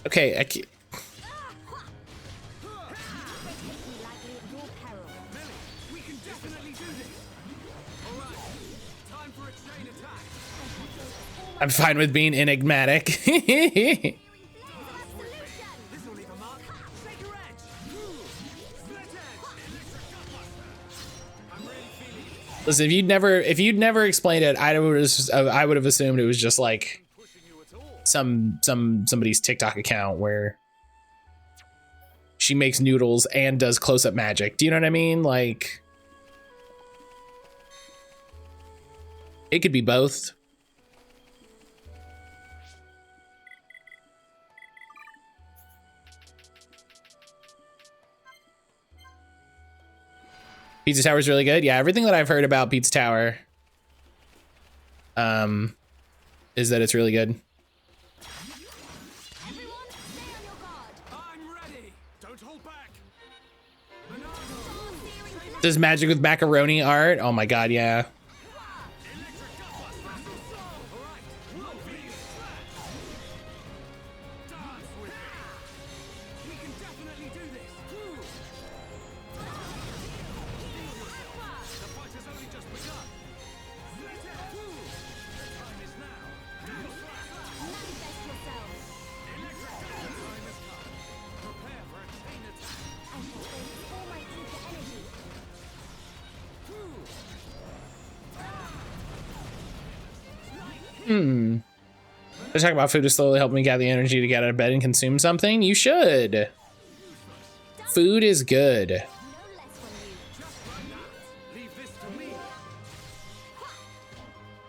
Okay, I can't. I'm fine with being enigmatic. Listen, if you'd never explained it, I would have assumed it was just like somebody's TikTok account where she makes noodles and does close-up magic. Do you know what I mean? Like, it could be both. Pizza Tower is really good. Yeah, everything that I've heard about Pizza Tower is that it's really good. Does magic with macaroni art? Oh my god, yeah. They're talking about food to slowly help me gather the energy to get out of bed and consume something. You should. Food is good. No less from you. Leave this to me.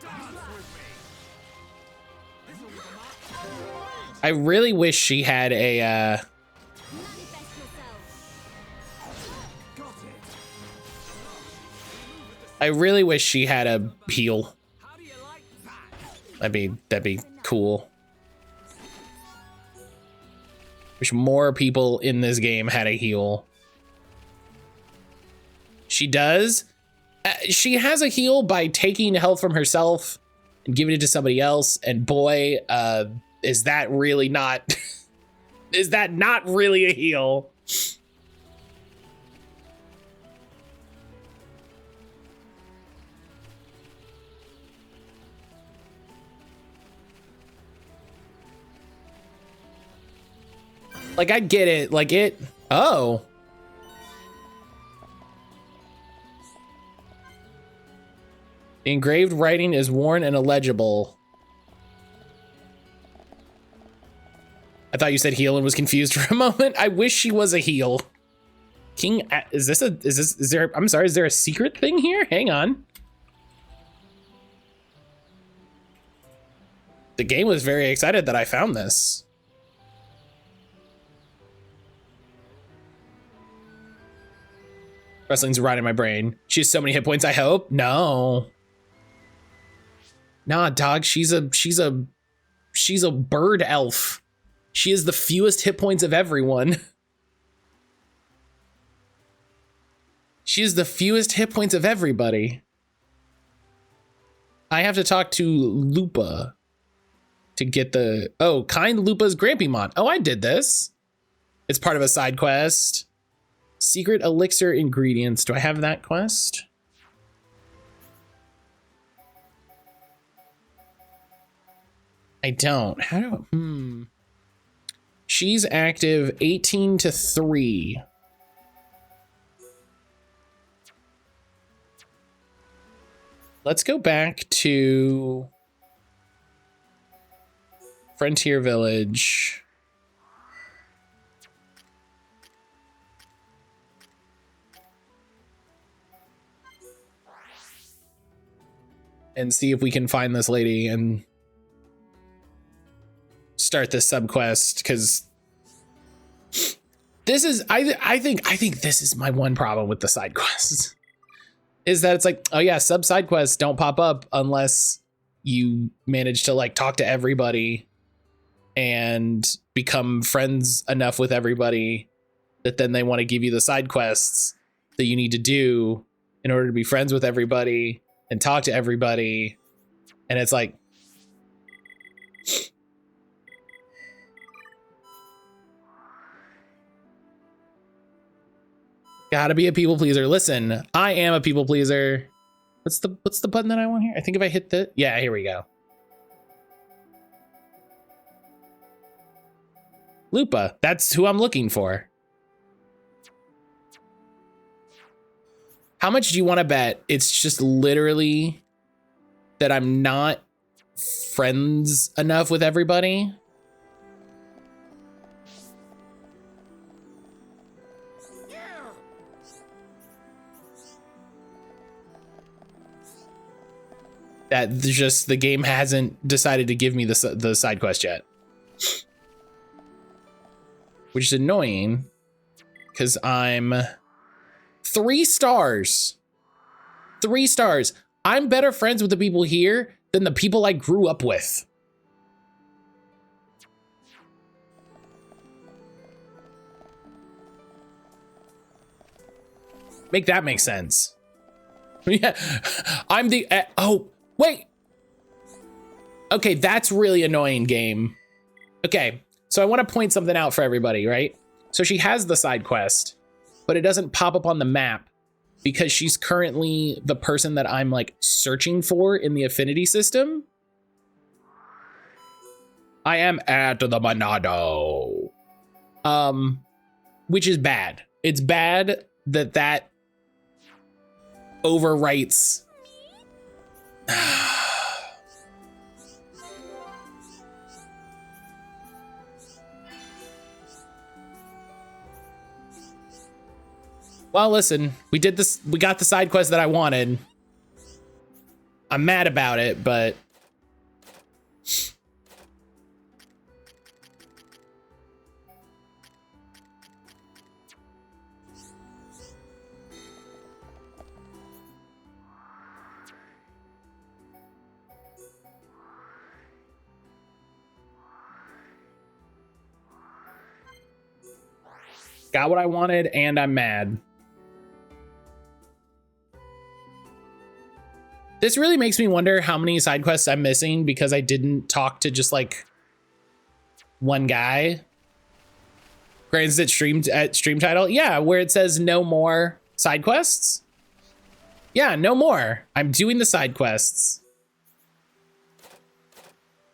Dance with me. This'll be the mark. I really wish she had a, Manifest yourself. Got it. I really wish she had a heal. How do you like that? That'd be cool. Wish more people in this game had a heal. She does. She has a heal by taking health from herself and giving it to somebody else. And boy, is that really not, is that not really a heal? Like, I get it. Like, it. Oh. The engraved writing is worn and illegible. I thought you said heal and was confused for a moment. I wish she was a heal. King, is there, I'm sorry, is there a secret thing here? Hang on. The game was very excited that I found this. Wrestling's right in my brain. She has so many hit points, I hope. No. Nah, dog, she's a bird elf. She has the fewest hit points of everyone. She has the fewest hit points of everybody. I have to talk to Lupa to get the, oh, kind Lupa's Grampymon. Oh, I did this. It's part of a side quest. Secret elixir ingredients. Do I have that quest? I don't. How do She's active 18 to 3. Let's go back to Frontier Village. And see if we can find this lady and start this subquest, because this is I think this is my one problem with the side quests. Is that it's like, oh yeah, side quests don't pop up unless you manage to like talk to everybody and become friends enough with everybody that then they want to give you the side quests that you need to do in order to be friends with everybody and talk to everybody. And it's like, gotta be a people pleaser. Listen, I am a people pleaser. What's the button that I want here? I think if I hit the, yeah, here we go. Lupa, that's who I'm looking for. How much do you want to bet it's just literally that I'm not friends enough with everybody? That just the game hasn't decided to give me the side quest yet. Which is annoying because I'm 3 stars. 3 stars. I'm better friends with the people here than the people I grew up with. Make that make sense. Yeah, I'm the, oh, wait. Okay, that's really annoying, game. Okay, so I want to point something out for everybody, right? So she has the side quest, but it doesn't pop up on the map because she's currently the person that I'm like searching for in the affinity system. I am at the Monado. Which is bad. It's bad that overwrites. Well, listen, we did this. We got the side quest that I wanted. I'm mad about it, but got what I wanted, and I'm mad. This really makes me wonder how many side quests I'm missing because I didn't talk to just like one guy. Granted, at stream title, yeah, where it says no more side quests. Yeah, no more. I'm doing the side quests.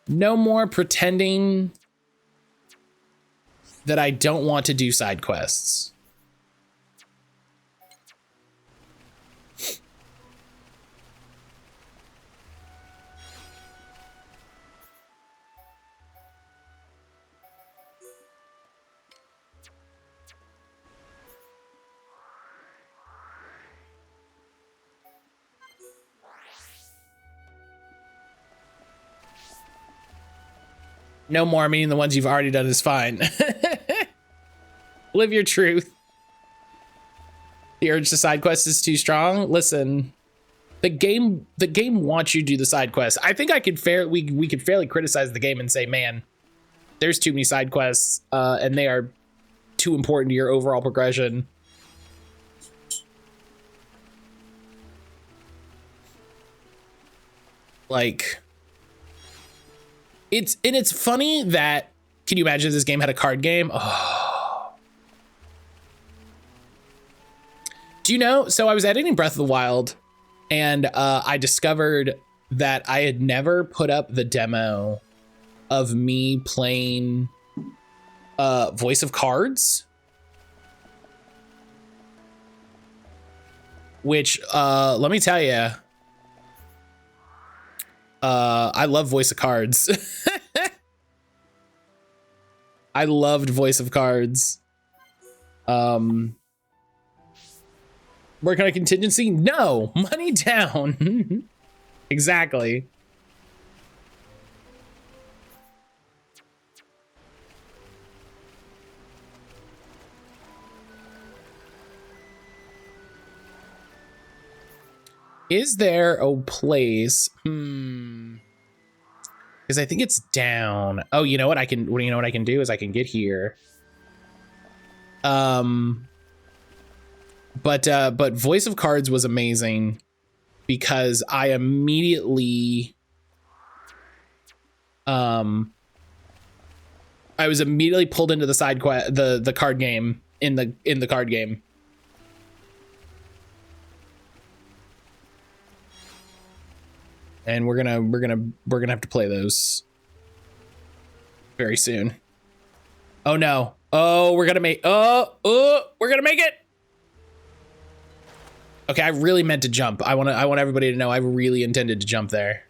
No more pretending that I don't want to do side quests. No more, meaning the ones you've already done is fine. Live your truth. The urge to side quest is too strong. Listen, the game wants you to do the side quests. I think we could fairly criticize the game and say, man, there's too many side quests, and they are too important to your overall progression. Like, it's funny that, can you imagine if this game had a card game? Oh. Do you know, so I was editing Breath of the Wild and I discovered that I had never put up the demo of me playing Voice of Cards, which let me tell you, I love Voice of Cards. I loved Voice of Cards. Working on a contingency? No, money down. Exactly. Is there a place? Because I think it's down. Oh, you know what I can? You know what I can do is I can get here. But Voice of Cards was amazing because I immediately, I was immediately pulled into the side quest, the card game in the card game. And we're gonna have to play those very soon. Oh no. Oh, we're gonna make it. Okay, I really meant to jump. I want everybody to know I really intended to jump there.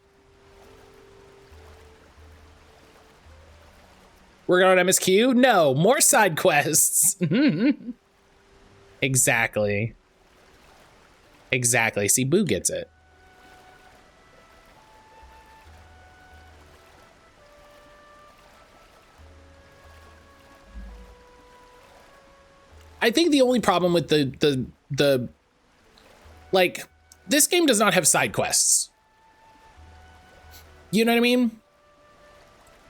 We're going on MSQ? No, more side quests. Exactly. Exactly. See, Boo gets it. I think the only problem with the like, this game does not have side quests. You know what I mean?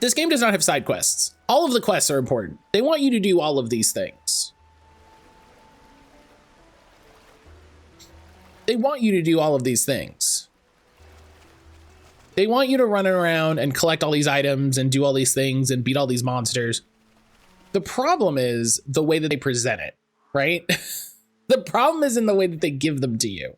This game does not have side quests. All of the quests are important. They want you to do all of these things. They want you to do all of these things. They want you to run around and collect all these items and do all these things and beat all these monsters. The problem is the way that they present it, right? The problem is in the way that they give them to you.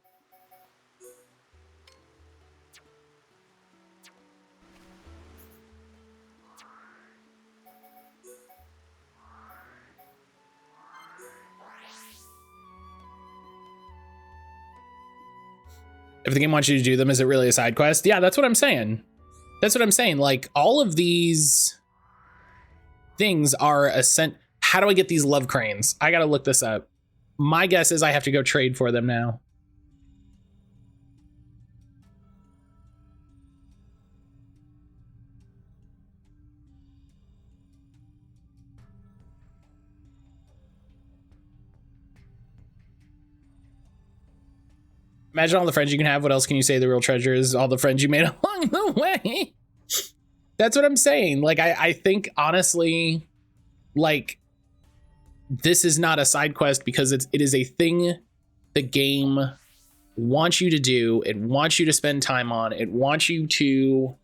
If the game wants you to do them, is it really a side quest? Yeah, that's what I'm saying. That's what I'm saying. Like, all of these things are how do I get these love cranes? I gotta look this up. My guess is I have to go trade for them now. Imagine all the friends you can have. What else can you say the real treasure is? All the friends you made along the way. That's what I'm saying. Like, I think, honestly, like, this is not a side quest because it is a thing the game wants you to do. It wants you to spend time on. It wants you to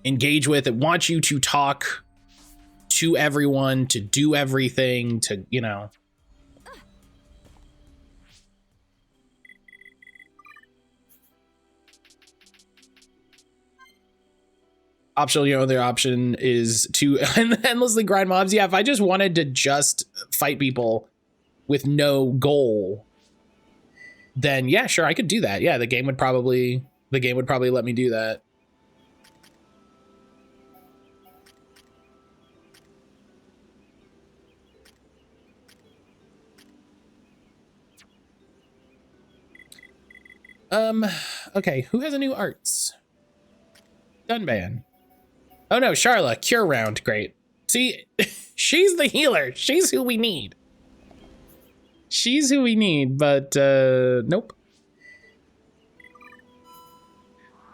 engage with. It wants you to talk to everyone, to do everything, to, you know. Optional, you know, their option is to endlessly grind mobs. Yeah, if I just wanted to just fight people with no goal, then yeah, sure, I could do that. Yeah, the game would probably let me do that. Okay, who has a new arts? Dunban. Oh no, Charla, cure round, great. See, she's the healer. She's who we need. She's who we need, but nope.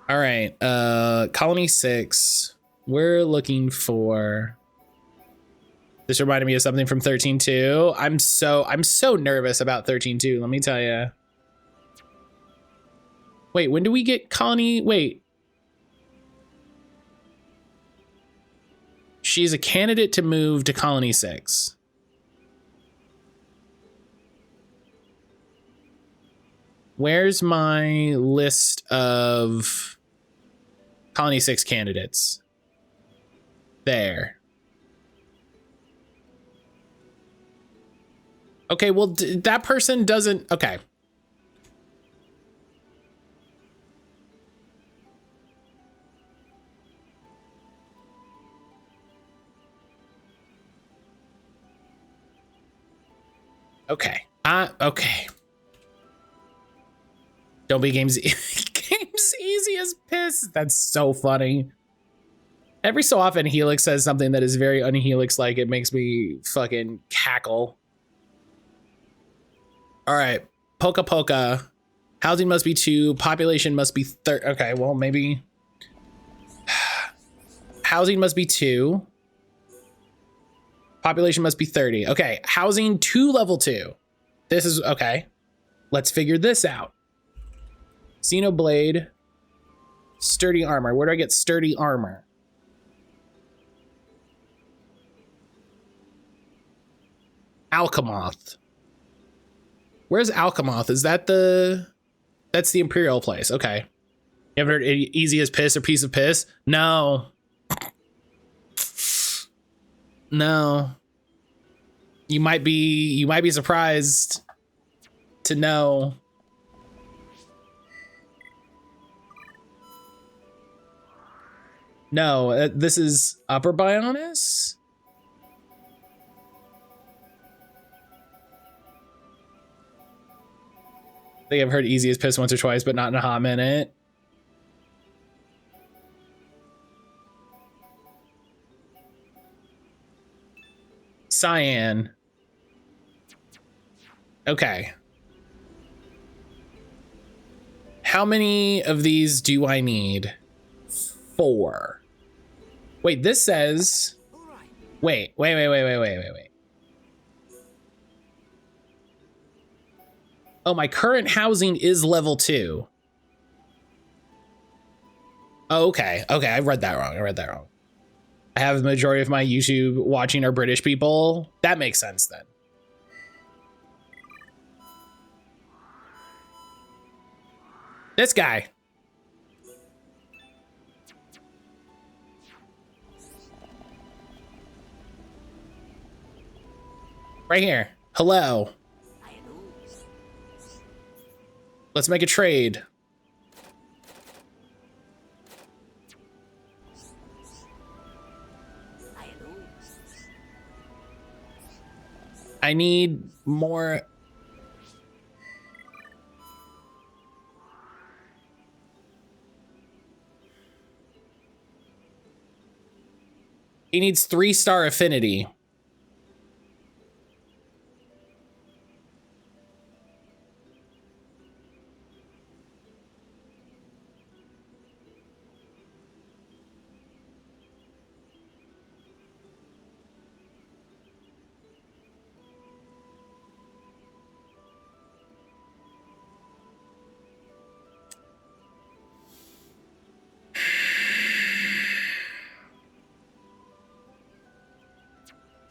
All right, Colony 6. We're looking for. This reminded me of something from 13.2. I'm so nervous about 13.2, let me tell you. Wait, when do we get Colony? Wait. She's a candidate to move to Colony 6. Where's my list of Colony 6 candidates? There. Okay, well, that person doesn't... Okay. Okay. Okay. Don't be games games easy as piss. That's so funny. Every so often Helix says something that is very un-Helix like. It makes me fucking cackle. All right. Poka Poka. Housing must be 2. Population must be 30. Okay, well, maybe. Housing must be 2. Population must be 30. Okay, housing to level 2. This is, okay. Let's figure this out. Xenoblade. Sturdy armor. Where do I get sturdy armor? Alchemoth. Where's Alchemoth? Is that the... That's the Imperial place. Okay. You ever heard easy as piss or piece of piss? No. No. You might be surprised to know. No, this is Upper Bionis? I think I've heard easy as piss once or twice, but not in a hot minute. Cyan. Okay. How many of these do I need? 4. Wait, this says... Wait. Oh, my current housing is level 2. Oh, okay. Okay, I read that wrong. I have the majority of my YouTube watching are British people. That makes sense then. This guy. Right here. Hello. Let's make a trade. I need more. He needs 3-star affinity.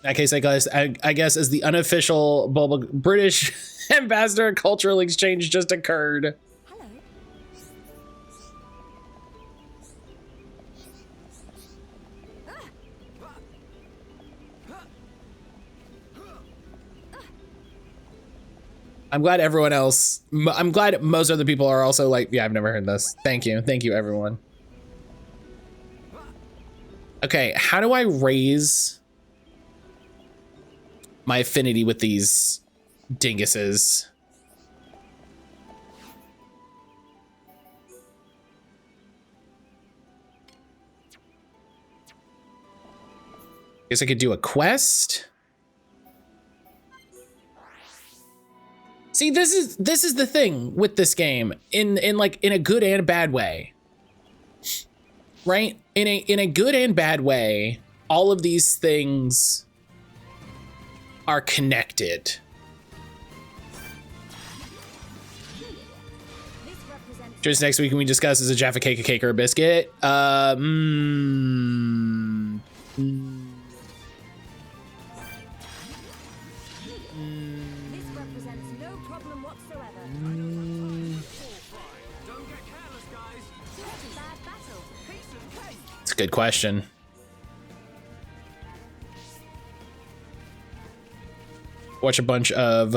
In that case, I guess as the unofficial British ambassador, a cultural exchange just occurred. Hello. I'm glad everyone else, I'm glad most other people are also like, yeah, I've never heard this. Thank you. Thank you, everyone. Okay, how do I raise my affinity with these dinguses? Guess I could do a quest. See, this is the thing with this game in a good and bad way. Right? In a good and bad way, all of these things are connected. Just next week, can we discuss is a Jaffa cake a cake or a biscuit? This represents no problem whatsoever. Don't get careless, guys. What a bad battle. Piece of cake. It's a good question. Watch a bunch of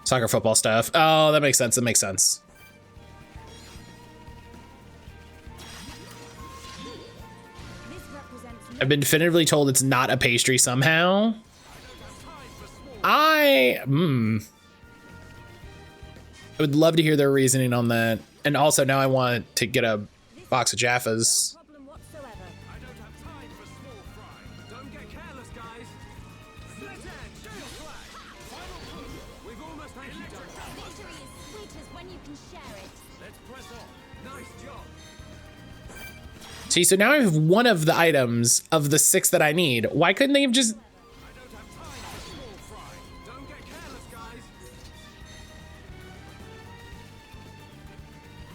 soccer football stuff. Oh, that makes sense. That makes sense. This represents no I've been definitively told it's not a pastry somehow. I would love to hear their reasoning on that. And also now I want to get a box of Jaffas. problem whatsoever. I don't have time for small fry. Don't get careless, guys. Split edge, shield flag. Final push. We've almost had you done. Victory is sweet as when you can share it. Let's press on. Nice job. See, so now I have one of the items of the 6 that I need. Why couldn't they have just... I don't have time for small fry. Don't get careless, guys.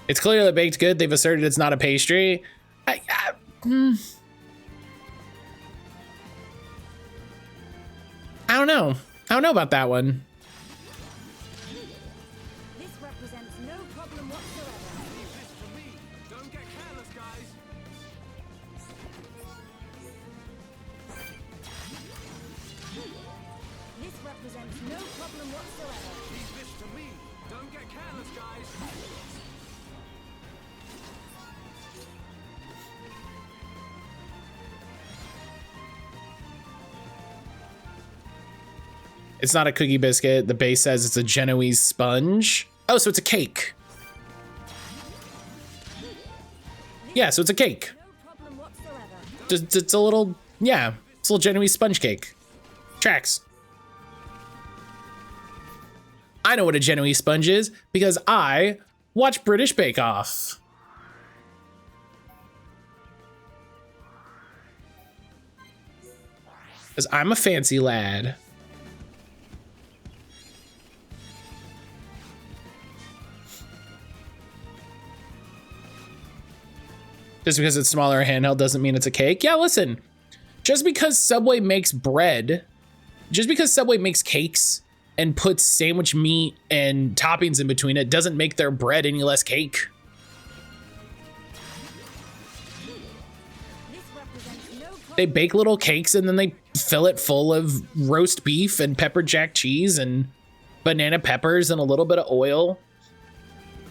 It's clearly baked good. They've asserted it's not a pastry. I don't know. I don't know about that one. This represents no problem whatsoever. Leave this to me. Don't get careless, guys. This represents no problem whatsoever. Leave this to me. Don't get careless, guys. It's not a cookie biscuit. The base says it's a Genoese sponge. Oh, so it's a cake. Yeah, so it's a cake. No problem whatsoever. Just, it's a little, yeah, it's a little Genoese sponge cake. Tracks. I know what a Genoese sponge is because I watch British Bake Off. Because I'm a fancy lad. Just because it's smaller handheld doesn't mean it's a cake. Yeah, listen, just because Subway makes bread, just because Subway makes cakes and puts sandwich meat and toppings in between it doesn't make their bread any less cake. This represents no problem. They bake little cakes and then they fill it full of roast beef and pepper jack cheese and banana peppers and a little bit of oil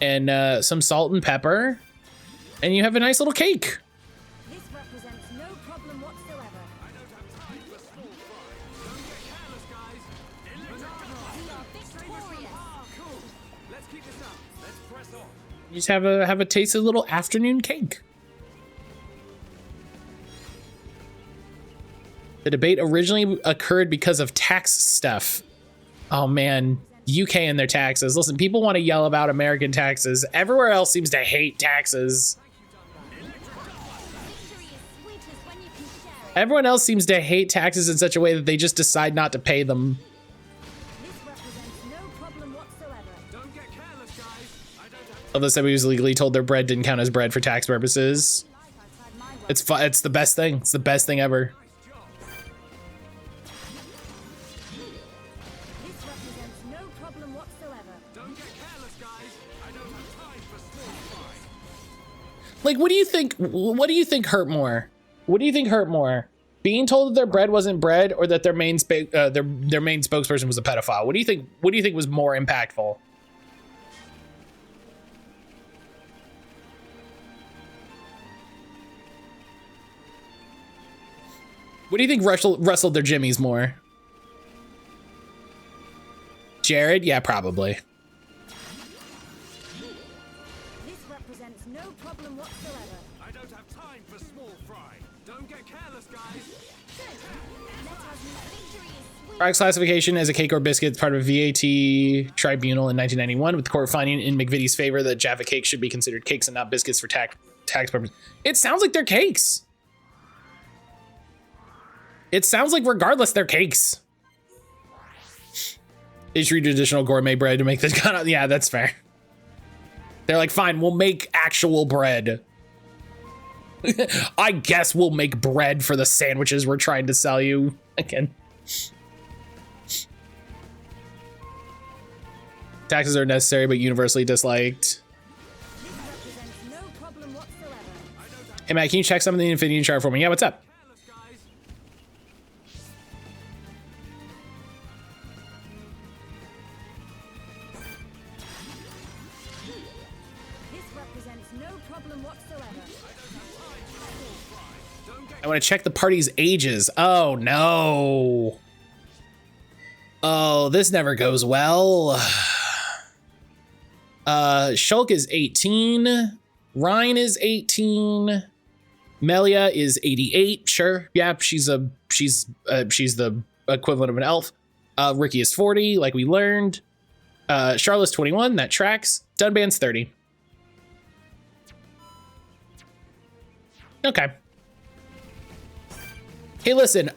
and some salt and pepper. And you have a nice little cake. This represents no problem whatsoever. I don't have time for small fry. Don't get careless, guys. Just have a tasty little afternoon cake. The debate originally occurred because of tax stuff. Oh man, UK and their taxes. Listen, people want to yell about American taxes. Everywhere else seems to hate taxes. Everyone else seems to hate taxes in such a way that they just decide not to pay them. Although somebody was legally told their bread didn't count as bread for tax purposes. It's the best thing. It's the best thing ever. Like, what do you think? What do you think hurt more? What do you think hurt more? Being told that their bread wasn't bread, or that their main spokesperson was a pedophile? What do you think? What do you think was more impactful? What do you think rustled their jimmies more? Jared? Yeah, probably. This represents no problem whatsoever. I don't have time for small fry. Don't get careless, guys. Product's classification as a cake or biscuit is part of a VAT tribunal in 1991, with the court finding in McVitie's favor that Jaffa cakes should be considered cakes and not biscuits for tax purposes. It sounds like they're cakes. It sounds like regardless, they're cakes. Issue traditional gourmet bread to make this kind of, yeah, that's fair. They're like, fine, we'll make actual bread. I guess we'll make bread for the sandwiches we're trying to sell you. Again. Taxes are necessary, but universally disliked. Hey, Matt, can you check some of the Infinity chart for me? Yeah, what's up? I want to check the party's ages. Oh, no. Oh, this never goes well. Shulk is 18. Ryan is 18. Melia is 88. Sure. Yeah, she's the equivalent of an elf. Ricky is 40, like we learned. Charlotte's 21. That tracks. Dunban's 30. Okay. Hey, listen,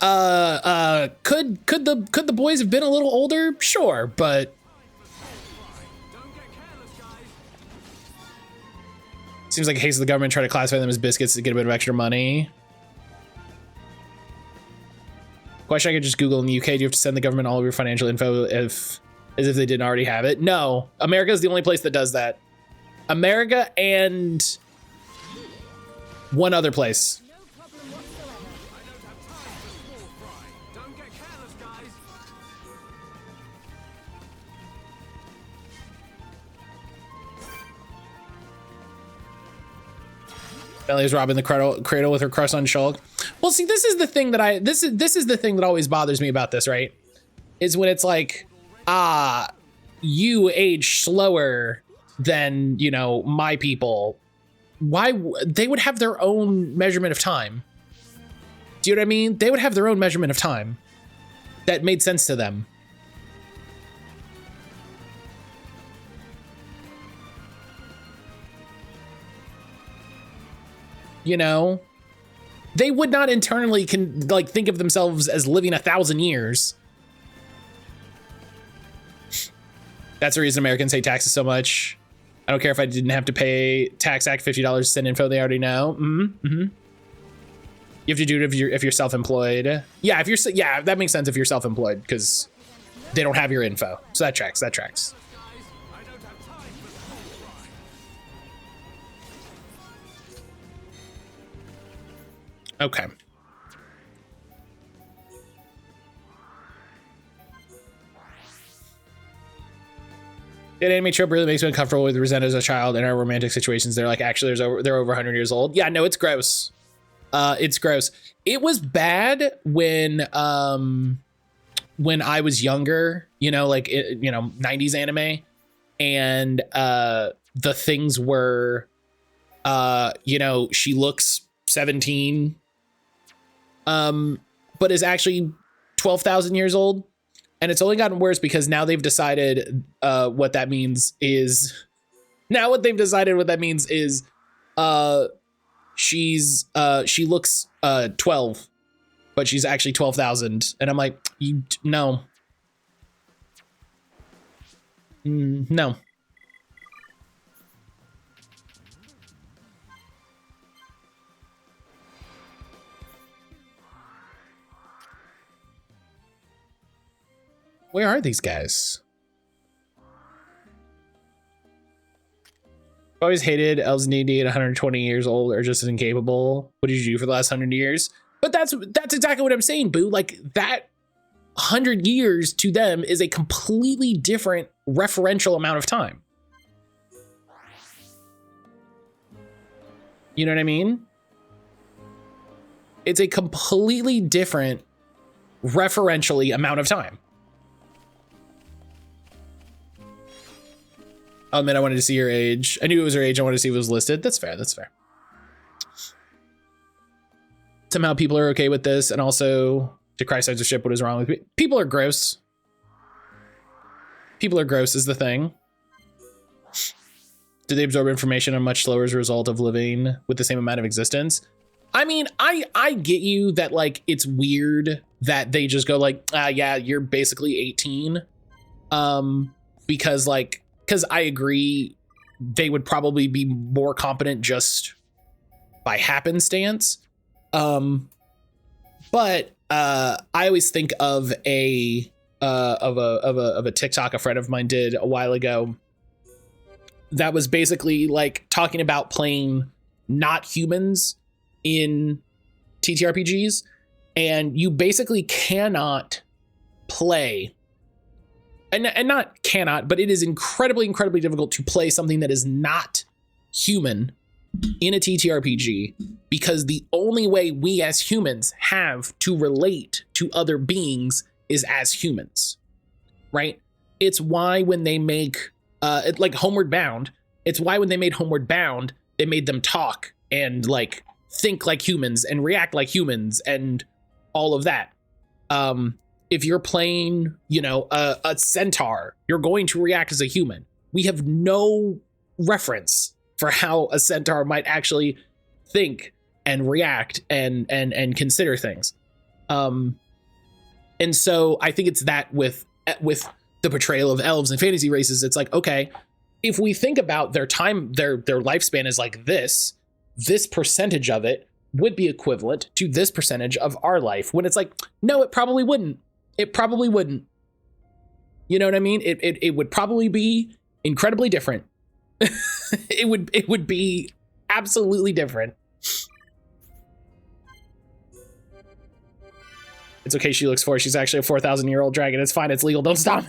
could the boys have been a little older? Sure, but seems like a case of the government trying to classify them as biscuits to get a bit of extra money. Question I could just Google in the UK. Do you have to send the government all of your financial info as if they didn't already have it? No, America is the only place that does that. America and one other place. Melia's robbing the cradle with her crush on Shulk. Well, see, this is the thing that this is the thing that always bothers me about this, right? Is when it's like, you age slower than, you know, my people. Why they would have their own measurement of time? Do you know what I mean? They would have their own measurement of time that made sense to them. You know, they would not internally think of themselves as living 1,000 years. That's the reason Americans hate taxes so much. I don't care if I didn't have to pay Tax Act $50 to send info they already know. You have to do it if you're self-employed. Yeah, yeah, that makes sense if you're self-employed because they don't have your info. So that tracks. That tracks. Okay. That anime trope really makes me uncomfortable with Rosetta as a child in our romantic situations. They're like, actually, they're over 100 years old. Yeah, no, it's gross. It's gross. It was bad when I was younger, you know, like, 90s anime. And the things were, you know, she looks 17, but is actually 12,000 years old. And it's only gotten worse because now they've decided what that means is she looks 12, but she's actually 12,000. And I'm like, no. No. Where are these guys? Always hated elves needy at 120 years old or just as incapable. What did you do for the last 100 years? But that's exactly what I'm saying, Boo. Like, that 100 years to them is a completely different referential amount of time. You know what I mean? It's a completely different referentially amount of time. Oh man, I wanted to see her age. I knew it was her age. I wanted to see if it was listed. That's fair. That's fair. Somehow people are okay with this, and also to cry censorship. What is wrong with me? People are gross. People are gross is the thing. Do they absorb information on much slower as a result of living with the same amount of existence? I mean, I get you that, like, it's weird that they just go like, yeah, you're basically 18. Because I agree they would probably be more competent just by happenstance. But I always think of a TikTok a friend of mine did a while ago that was basically like talking about playing not humans in TTRPGs, and you basically cannot play, and not cannot, but it is incredibly difficult to play something that is not human in a TTRPG, because the only way we as humans have to relate to other beings is as humans, right? It's why when they make like Homeward Bound, it's why when they made Homeward Bound, they made them talk and like think like humans and react like humans and all of that. If you're playing, you know, a centaur, you're going to react as a human. We have no reference for how a centaur might actually think and react and consider things. And so I think it's that with the portrayal of elves and fantasy races, it's like, okay, if we think about their time, their lifespan is like this percentage of it would be equivalent to this percentage of our life, when it's like, no, it probably wouldn't. It probably wouldn't. You know what I mean? It would probably be incredibly different. It would be absolutely different. It's okay. She looks 4. She's actually a 4,000-year-old dragon. It's fine. It's legal. Don't stop.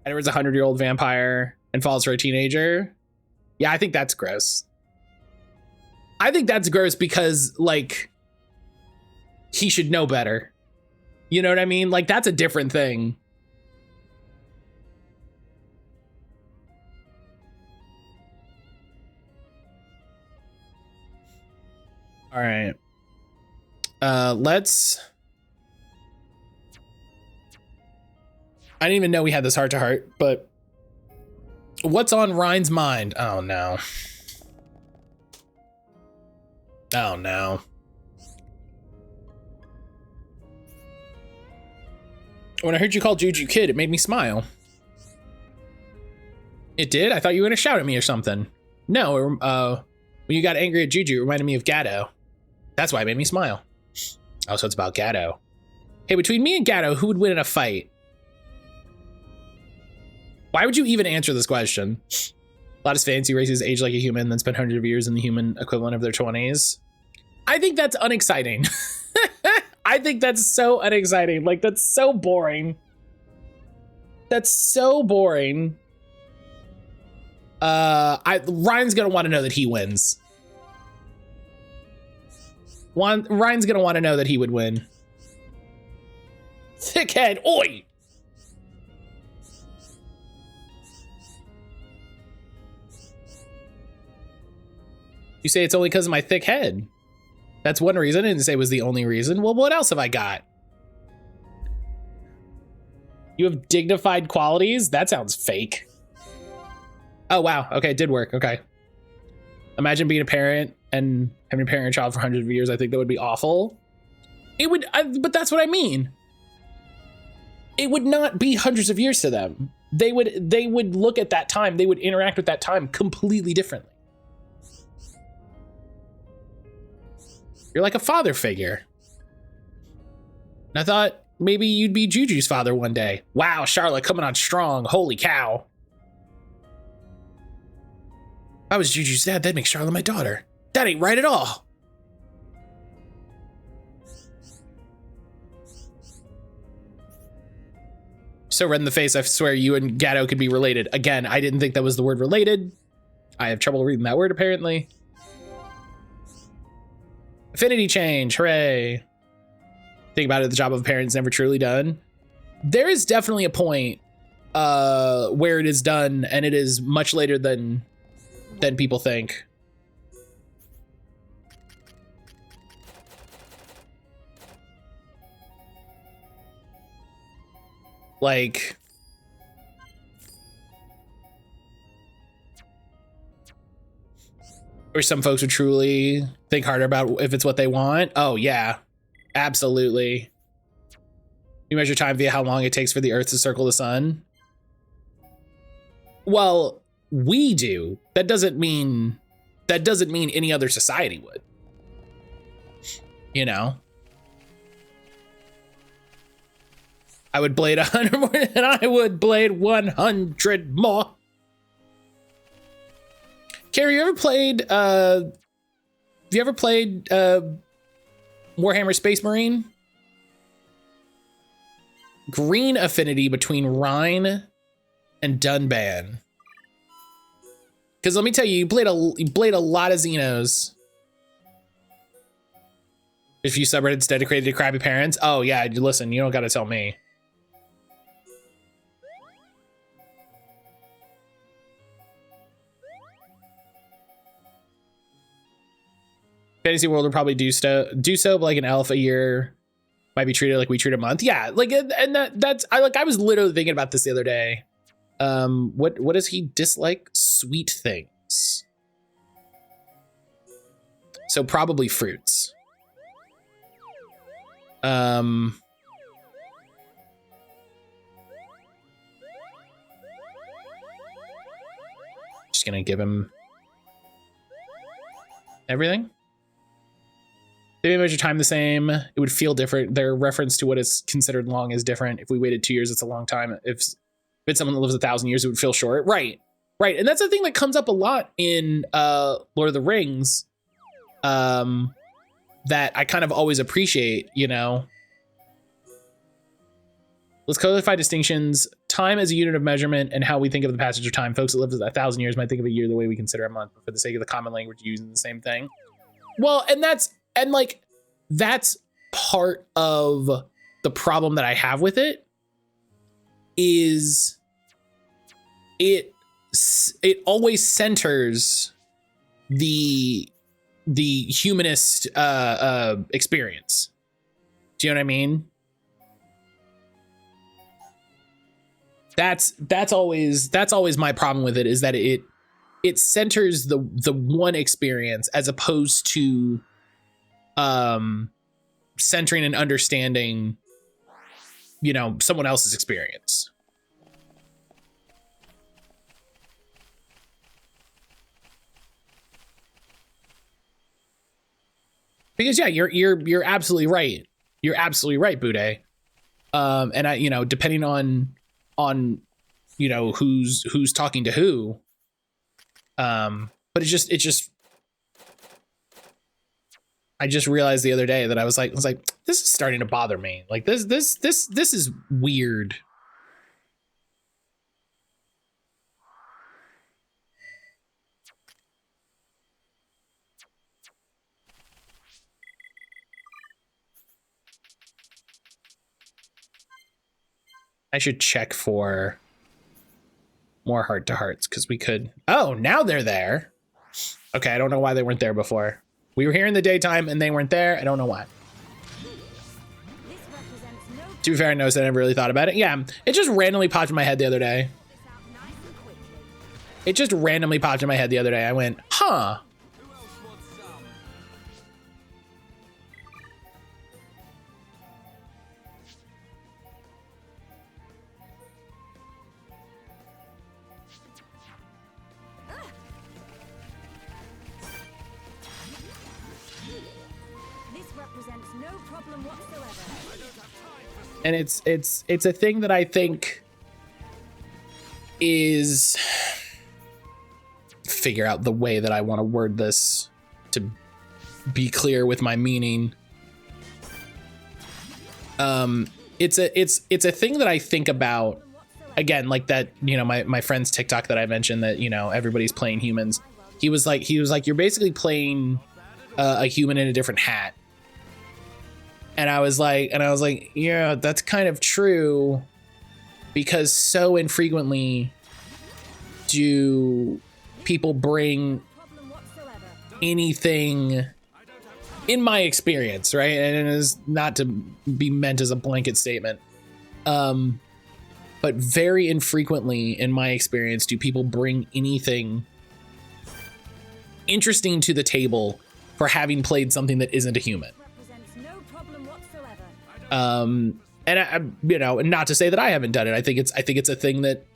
Edward's a 100-year-old vampire and falls for a teenager. Yeah, I think that's gross. I think that's gross because, like, he should know better. You know what I mean? Like, that's a different thing. All right. Let's... I didn't even know we had this heart-to-heart, but what's on Ryan's mind? Oh, no. Oh, no. When I heard you call Juju kid, it made me smile. It did? I thought you were going to shout at me or something. No, when you got angry at Juju, it reminded me of Gatto. That's why it made me smile. Oh, so it's about Gatto. Hey, between me and Gatto, who would win in a fight? Why would you even answer this question? A lot of fantasy races age like a human, then spend hundreds of years in the human equivalent of their 20s. I think that's unexciting. I think that's so unexciting. Like, that's so boring. That's so boring. Ryan's gonna want to know that he wins. Ryan's gonna want to know that he would win. Thickhead, oi! You say it's only because of my thick head. That's one reason. I didn't say it was the only reason. Well, what else have I got? You have dignified qualities? That sounds fake. Oh, wow. Okay, it did work. Okay. Imagine being a parent and having a parent and child for hundreds of years. I think that would be awful. It would, but that's what I mean. It would not be hundreds of years to them. They would look at that time. They would interact with that time completely differently. You're like a father figure. And I thought maybe you'd be Juju's father one day. Wow, Charlotte coming on strong. Holy cow. If I was Juju's dad, that'd make Charlotte my daughter. That ain't right at all. So red in the face, I swear you and Gatto could be related. Again, I didn't think that was the word related. I have trouble reading that word, apparently. Affinity change, hooray. Think about it, the job of a parent is never truly done. There is definitely a point where it is done, and it is much later than people think. Like, or some folks would truly think harder about if it's what they want. Oh yeah, absolutely. You measure time via how long it takes for the Earth to circle the sun. Well, we do. That doesn't mean any other society would. You know? I would blade 100 more than I would blade 100 more. Carrie, you ever played have you ever played Warhammer Space Marine? Green affinity between Rhine and Dunban. Because let me tell you, you played a lot of Xenos. If you subreddits dedicated to crappy parents, oh yeah, listen, you don't gotta tell me. Fantasy World would probably do so, but like an elf a year might be treated like we treat a month. Yeah, like, and that's I was literally thinking about this the other day. What does he dislike? Sweet things. So probably fruits. Just gonna give him everything. They measure time the same. It would feel different. Their reference to what is considered long is different. If we waited 2 years, it's a long time. If it's someone that lives 1,000 years, it would feel short. Right. And that's the thing that comes up a lot in Lord of the Rings. That I kind of always appreciate, you know. Let's codify distinctions. Time as a unit of measurement and how we think of the passage of time. Folks that live 1,000 years might think of a year the way we consider a month, but for the sake of the common language, using the same thing. Well, and that's part of the problem that I have with it is it always centers the humanist experience. Do you know what I mean? That's always my problem with it, is that it centers the one experience as opposed to centering and understanding, you know, someone else's experience. Because yeah, you're absolutely right. You're absolutely right, Bude. And I, you know, depending on you know who's talking to who. But it just I just realized the other day that I was like, this is starting to bother me. Like this is weird. I should check for more heart to hearts because we could. Oh, now they're there. Okay, I don't know why they weren't there before. We were here in the daytime and they weren't there. I don't know why. This represents no To be fair, I noticed I never really thought about it. Yeah, it just randomly popped in my head the other day. this out nice and quickly. It just randomly popped in my head the other day. I went, huh. Who else wants some? This represents no problem whatsoever. And it's a thing that I think is, figure out the way that I want to word this to be clear with my meaning. It's a thing that I think about, again, like that, you know, my friend's TikTok that I mentioned, that, you know, everybody's playing humans. He was like, you're basically playing a human in a different hat. And I was like, yeah, that's kind of true, because so infrequently do people bring Problem whatsoever. anything, in my experience, right? And it is not to be meant as a blanket statement. But very infrequently in my experience do people bring anything interesting to the table for having played something that isn't a human. Represents no problem whatsoever. And I, you know, not to say that I haven't done it. I think it's a thing that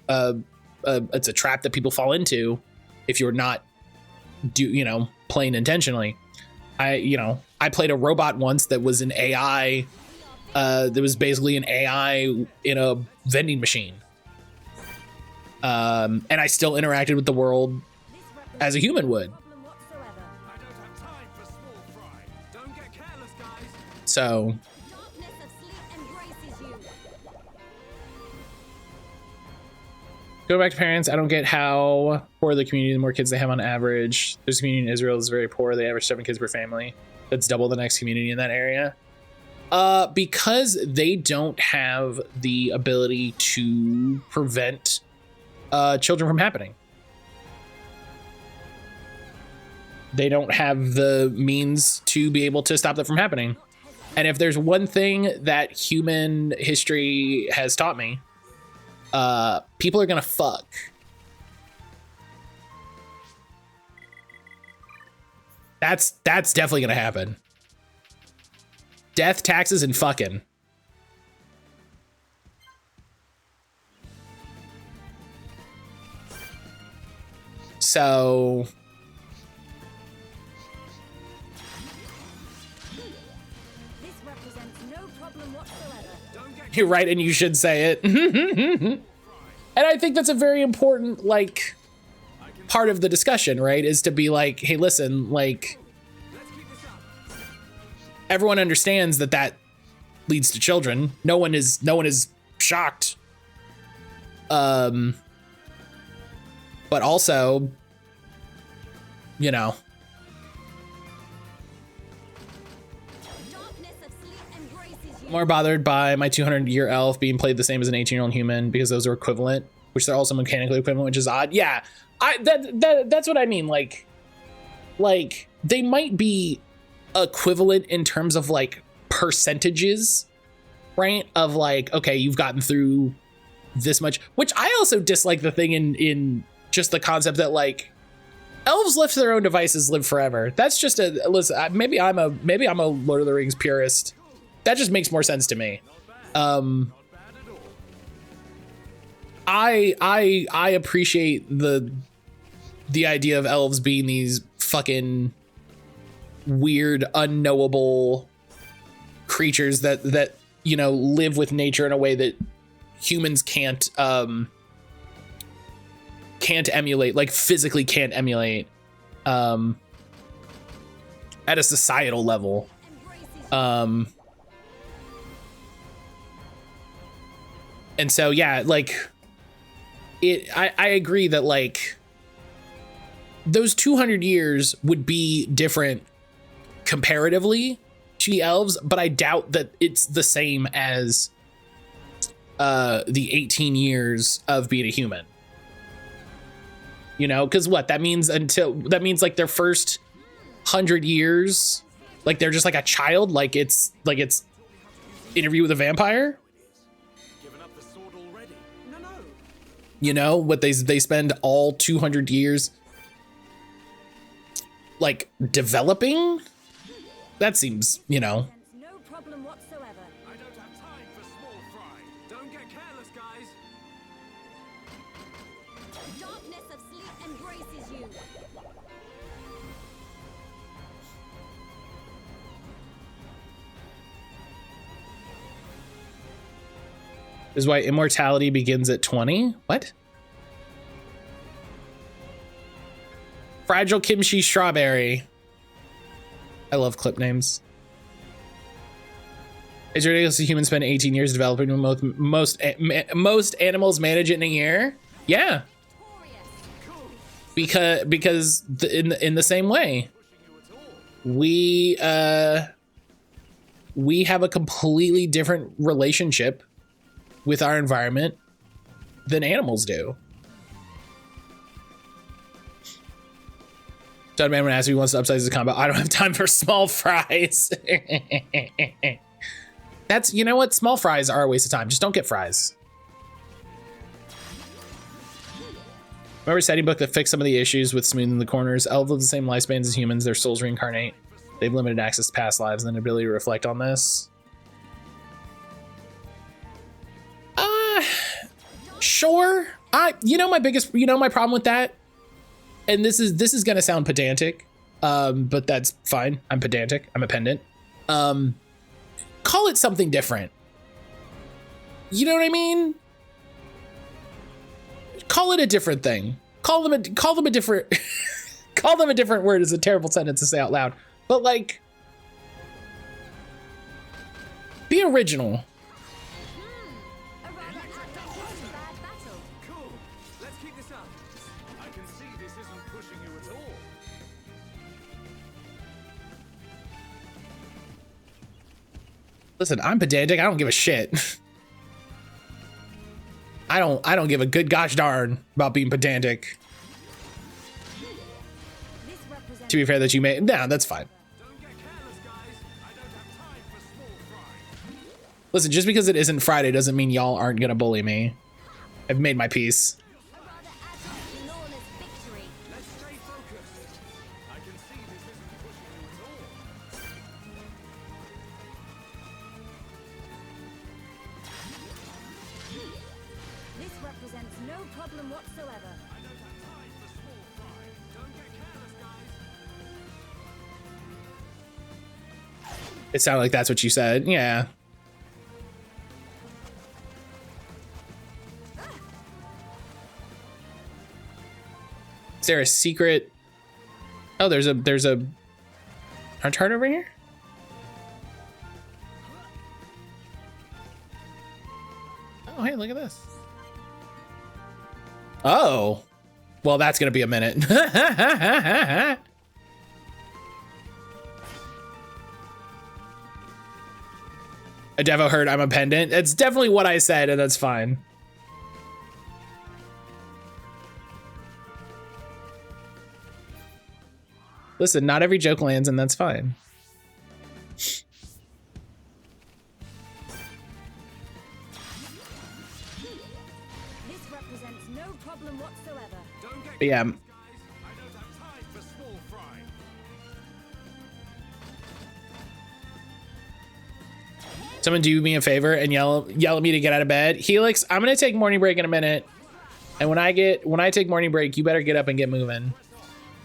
it's a trap that people fall into if you're not playing intentionally. I played a robot once that was an AI. That was basically an AI in a vending machine. And I still interacted with the world This represents as a human would. no problem whatsoever. I don't have time for small fry. Don't get careless, guys. So Darkness of sleep embraces you. go back to parents. I don't get how poor the community, the more kids they have on average. There's a community in Israel that's very poor. They average 7 kids per family. That's double the next community in that area. Because they don't have the ability to prevent children from happening. They don't have the means to be able to stop that from happening. And if there's one thing that human history has taught me, people are gonna fuck. That's definitely gonna happen. Death, taxes, and fucking. So This represents no problem whatsoever. Don't get you're right, and you should say it. And I think that's a very important, like, part of the discussion, right? Is to be like, hey, listen, like, Let's keep this up. everyone understands that that leads to children. No one is shocked. But also, you know, Darkness of sleep embraces you. more bothered by my 200-year elf being played the same as an 18-year-old human because those are equivalent, which they're also mechanically equivalent, which is odd. Yeah, that's what I mean. Like they might be equivalent in terms of like percentages, right? Of like, okay, you've gotten through this much, which I also dislike the thing in just the concept that like elves left to their own devices live forever. That's just a listen. Maybe I'm a Lord of the Rings purist. That just makes more sense to me. I appreciate the idea of elves being these fucking weird, unknowable creatures that you know live with nature in a way that humans can't emulate, like physically can't emulate at a societal level. And so yeah, like I agree that like those 200 years would be different comparatively to the elves, but I doubt that it's the same as the 18 years of being a human. You know, because what that means like their first 100 years, like they're just like a child, like it's Interview with a Vampire. Given up the sword already? No. You know what they spend all 200 years like developing. That seems, you know. No problem whatsoever. I don't have time for small fry. Don't get careless, guys. Darkness of sleep embraces you. This is why immortality begins at 20. What? Fragile Kimchi Strawberry. I love clip names. It's ridiculous that humans spend 18 years developing when most animals manage it in a year. Yeah. Because in the same way, we have a completely different relationship with our environment than animals do. John Man asked if he wants to upsize his combo. I don't have time for small fries. That's, you know what? Small fries are a waste of time. Just don't get fries. Remember setting book that fixed some of the issues with smoothing the corners. Elves have the same lifespans as humans. Their souls reincarnate. They have limited access to past lives and an ability to reflect on this. Sure. My problem with that, and this is gonna sound pedantic, but that's fine. I'm pedantic. I'm a pendant. Call it something different. You know what I mean? Call it a different thing. Call them a different call them a different word is a terrible sentence to say out loud. But like, be original. A rather active bad battle. Cool. Let's keep this up. I can see this isn't pushing you at all. Listen, I'm pedantic. I don't give a shit. I don't give a good gosh darn about being pedantic. This represents To be fair, that you may, nah, that's fine. Don't get careless, guys. I don't have time for small fry. Listen, just because it isn't Friday doesn't mean y'all aren't gonna bully me. I've made my peace. a rather agile, flawless victory. Let's stay focused. I can see this isn't pushing you at all. This represents no problem whatsoever. I don't have time for small fry. Don't get careless, guys. It sounded like that's what you said. Yeah. Is there a secret? Oh, there's a heart chart over here. Oh, hey, look at this. Oh, well, that's gonna be a minute. A Devo heard I'm a pendant. It's definitely what I said, and that's fine. Listen, not every joke lands, and that's fine. This represents no problem whatsoever. Don't get But yeah, careless, guys. I don't have time for small fry. someone do me a favor and yell at me to get out of bed. Helix, I'm gonna take morning break in a minute, and when I take morning break, you better get up and get moving.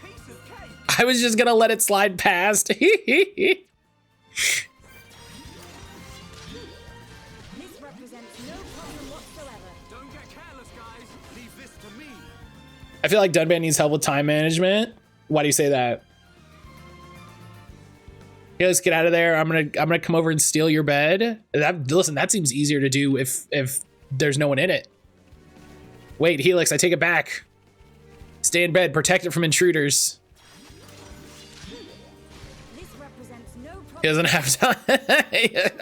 Piece of cake. I was just gonna let it slide past. This represents no problem whatsoever. Don't get careless, guys. Leave this to me. I feel like Dunban needs help with time management. Why do you say that? Yeah, let's get out of there. I'm gonna come over and steal your bed. Listen, that seems easier to do if there's no one in it. Wait, Helix, I take it back. Stay in bed, protect it from intruders. This represents no problem. He doesn't have time.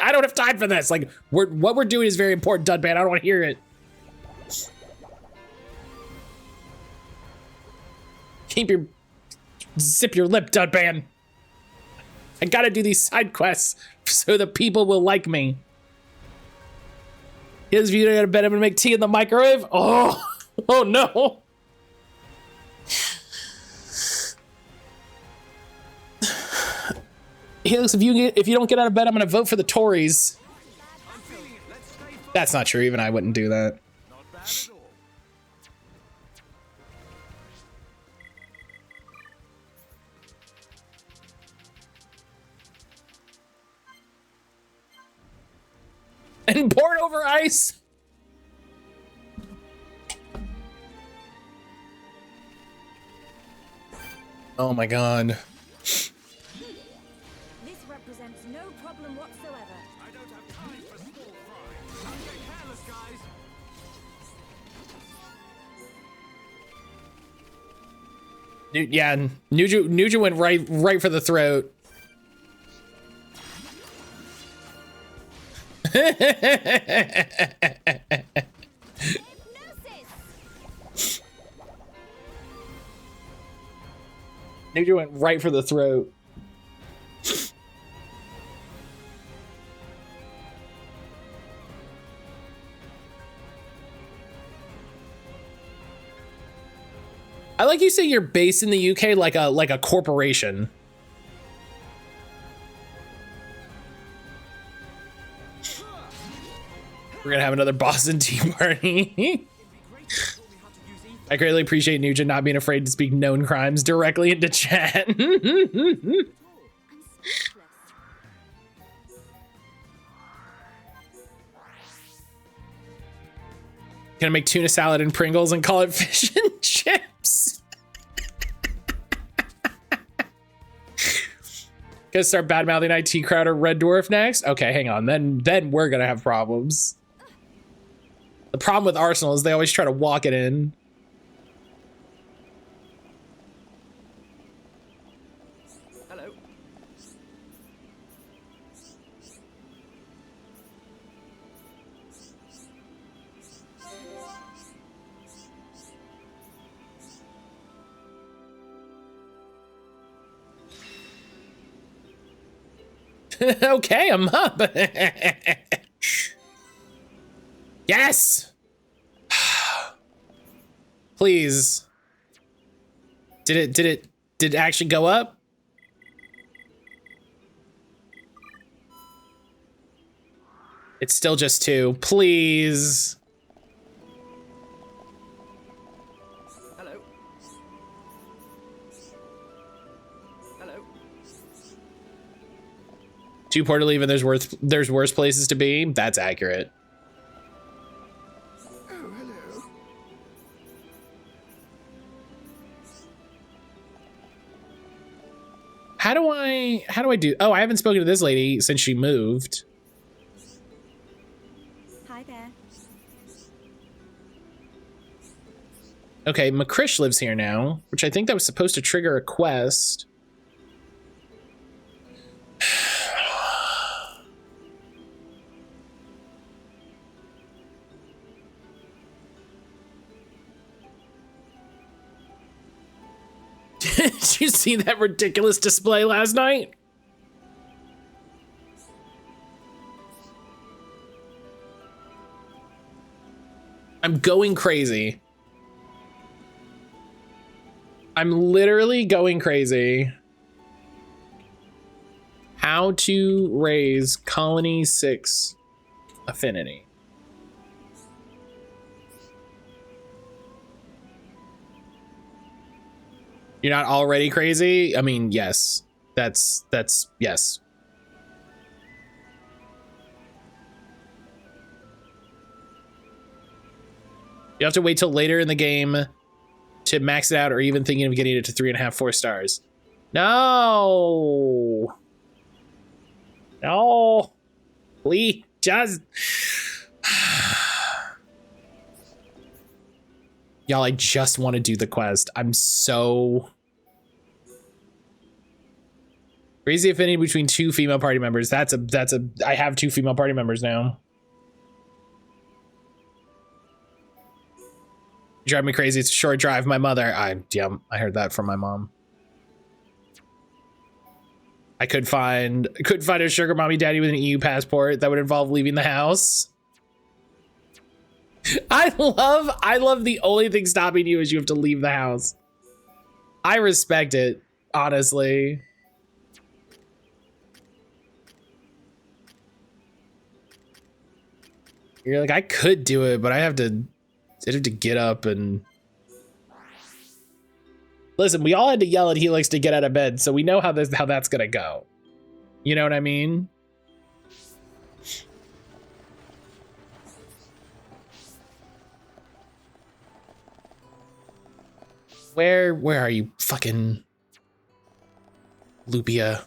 I don't have time for this. Like, what we're doing is very important, Dunban. I don't want to hear it. Zip your lip, Dudban. I gotta do these side quests so the people will like me. Here's you to bed. I'm gonna make tea in the microwave. Oh, oh no. Helix, if you don't get out of bed, I'm gonna vote for the Tories. That's not true. Even I wouldn't do that. Not bad at all. And poured over ice. Oh my god. This represents no problem whatsoever. I don't have time for small fry. Don't get careless, guys. Yeah, Nuja went right for the throat. Nuja went right for the throat. I like you say you're based in the UK like a corporation. We're gonna have another Boston Tea Party. I greatly appreciate Nugent not being afraid to speak known crimes directly into chat. I'm speechless. Gonna make tuna salad and Pringles and call it fish and chips. Gonna start bad mouthing IT Crowd or Red Dwarf next. Okay, hang on. Then we're gonna have problems. The problem with Arsenal is they always try to walk it in. Hello. Okay, I'm up. Yes. Please. Did it actually go up? It's still just 2. Please. Hello. Hello. 2 Port to leave and there's worse places to be. That's accurate. Oh, hello. How do I do? Oh, I haven't spoken to this lady since she moved. Hi there. Okay, McCrish lives here now, which I think that was supposed to trigger a quest. Did you see that ridiculous display last night? I'm going crazy. I'm literally going crazy. How to raise Colony 6 affinity. You're not already crazy? I mean, yes. That's yes. You have to wait till later in the game to max it out or even thinking of getting it to 3.5, 4 stars. No. No. Please, just. Y'all, I just want to do the quest. I'm so... Crazy affinity between 2 female party members. I have 2 female party members now. drive me crazy. It's a short drive. My mother. Yeah, I heard that from my mom. I could find a sugar mommy daddy with an EU passport that would involve leaving the house. I love the only thing stopping you is you have to leave the house. I respect it, honestly. You're like, I could do it, but I'd have to get up and listen. We all had to yell at Helix to get out of bed, so we know how that's gonna go. You know what I mean? Where are you, fucking Lupia?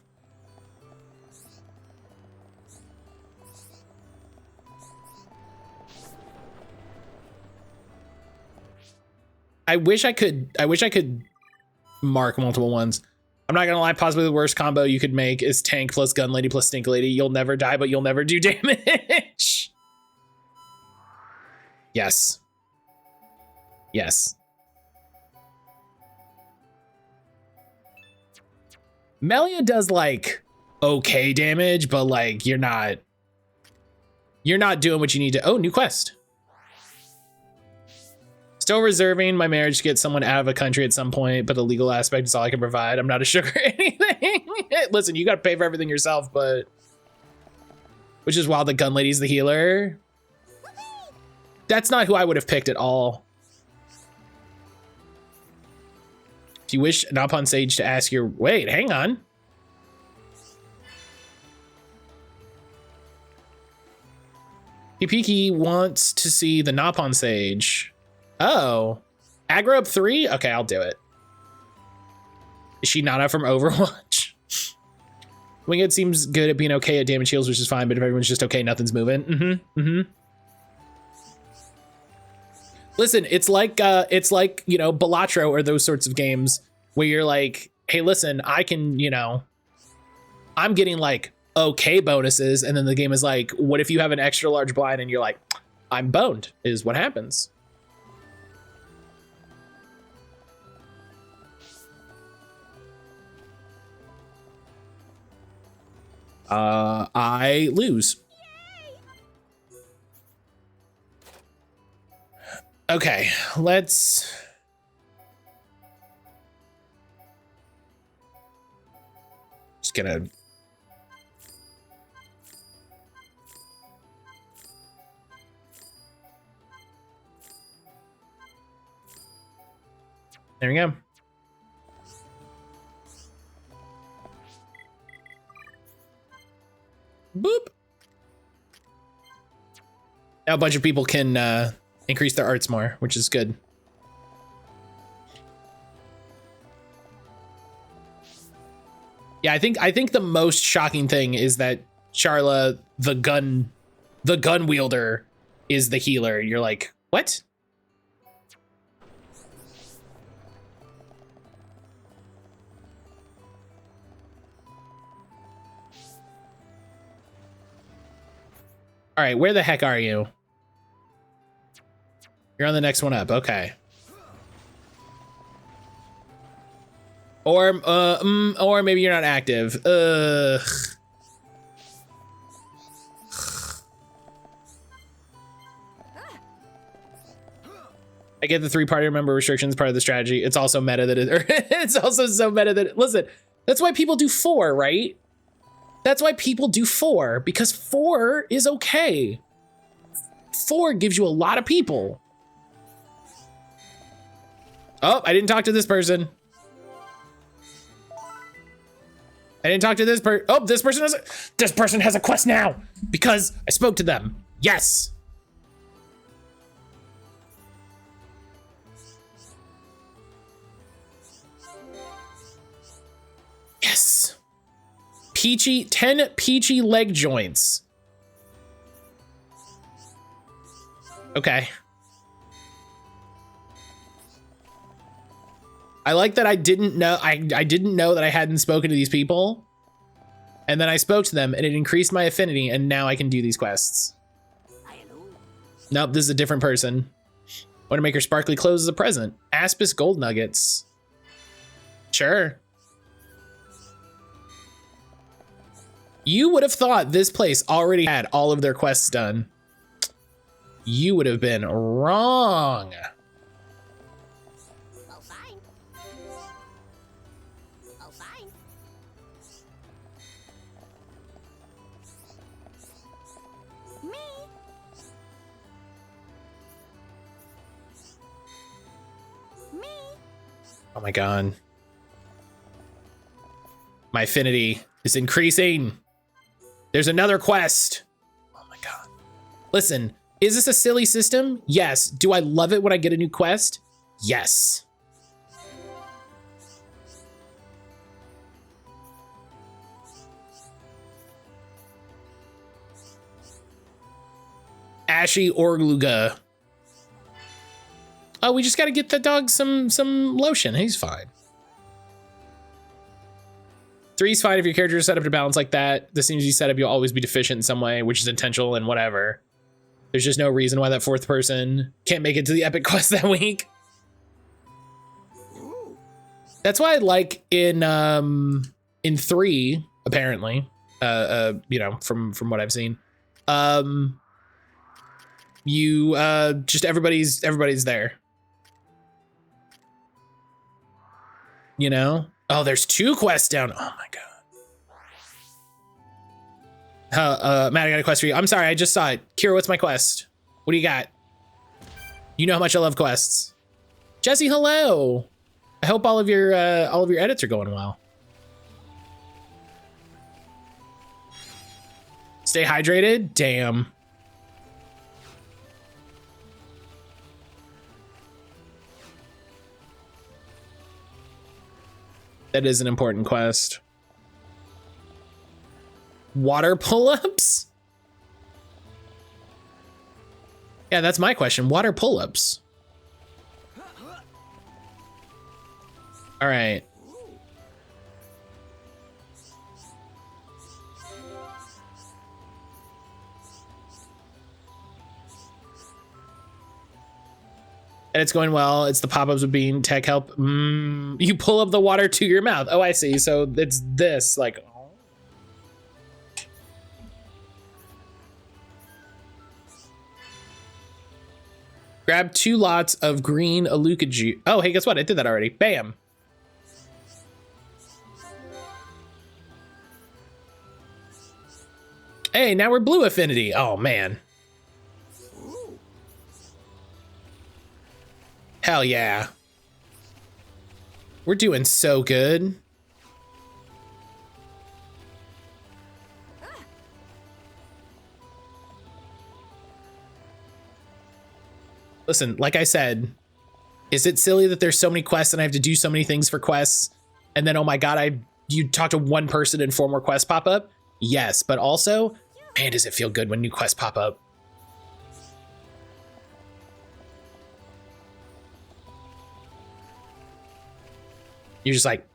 I wish I could mark multiple ones. I'm not gonna lie, possibly the worst combo you could make is tank plus gun lady plus stink lady. You'll never die, but you'll never do damage. Yes. Yes. Melia does like okay damage, but like you're not doing what you need to. Oh, new quest. Still reserving my marriage to get someone out of a country at some point, but the legal aspect is all I can provide. I'm not a sugar anything. Listen, you got to pay for everything yourself, but which is why the gun lady's the healer. That's not who I would have picked at all. If you wish Napon Sage to ask your... Wait, hang on. Hipiki wants to see the Napon Sage. Oh. Aggro up 3? Okay, I'll do it. Is she Nana from Overwatch? Winged seems good at being okay at damage heals, which is fine, but if everyone's just okay, nothing's moving. Listen, it's like, you know, Balatro or those sorts of games where you're like, hey, listen, I can, you know, I'm getting like okay bonuses. And then the game is like, what if you have an extra large blind and you're like, I'm boned is what happens. I lose. Okay, let's... Just gonna... There we go. Boop. Now a bunch of people can increase their arts more, which is good. Yeah, I think the most shocking thing is that Charla, the gun wielder, is the healer. You're like, what? All right, where the heck are you? You're on the next one up. Okay. Or maybe you're not active. Ugh. I get the 3-party member restrictions part of the strategy. It's also meta that it's also so meta that listen, that's why people do 4, right? That's why people do 4, because 4 is okay. 4 gives you a lot of people. Oh, I didn't talk to this person. I didn't talk to this person. Oh, this person has a quest now because I spoke to them. Yes. Yes. 10 peachy leg joints. Okay. I like that I didn't know I didn't know that I hadn't spoken to these people. And then I spoke to them and it increased my affinity and now I can do these quests. Nope, this is a different person. Want to make her sparkly clothes as a present. Aspis gold nuggets. Sure. You would have thought this place already had all of their quests done. You would have been wrong. Oh, fine. Oh, fine. Me. Me. Oh my god. My affinity is increasing. There's another quest. Oh my god. Listen, is this a silly system? Yes. Do I love it when I get a new quest? Yes. Ashy Orgluga. Oh, we just gotta get the dog some lotion. He's fine. 3's fine if your character is set up to balance like that. The seems you set up, you'll always be deficient in some way, which is intentional and whatever. There's just no reason why that 4th person can't make it to the epic quest that week. That's why I like in 3, apparently, you know, from what I've seen, you just everybody's there. You know? Oh, there's 2 quests down. Oh my god. Matt, I got a quest for you. I'm sorry, I just saw it. Kira, what's my quest? What do you got? You know how much I love quests. Jesse, hello. I hope all of your edits are going well. Stay hydrated? Damn. That is an important quest. Water pull-ups? Yeah, that's my question. Water pull-ups. All right. And it's going well. It's the pop-ups of being tech help. You pull up the water to your mouth. Oh, I see. So it's this, like. Grab 2 lots of green Aluka juice. Oh, hey, guess what? I did that already. Bam. Hey, now we're blue affinity. Oh, man. Hell yeah. We're doing so good. Listen, like I said, is it silly that there's so many quests and I have to do so many things for quests? And then, oh my God, you talk to 1 person and 4 more quests pop up? Yes, but also, man, does it feel good when new quests pop up? You're just like,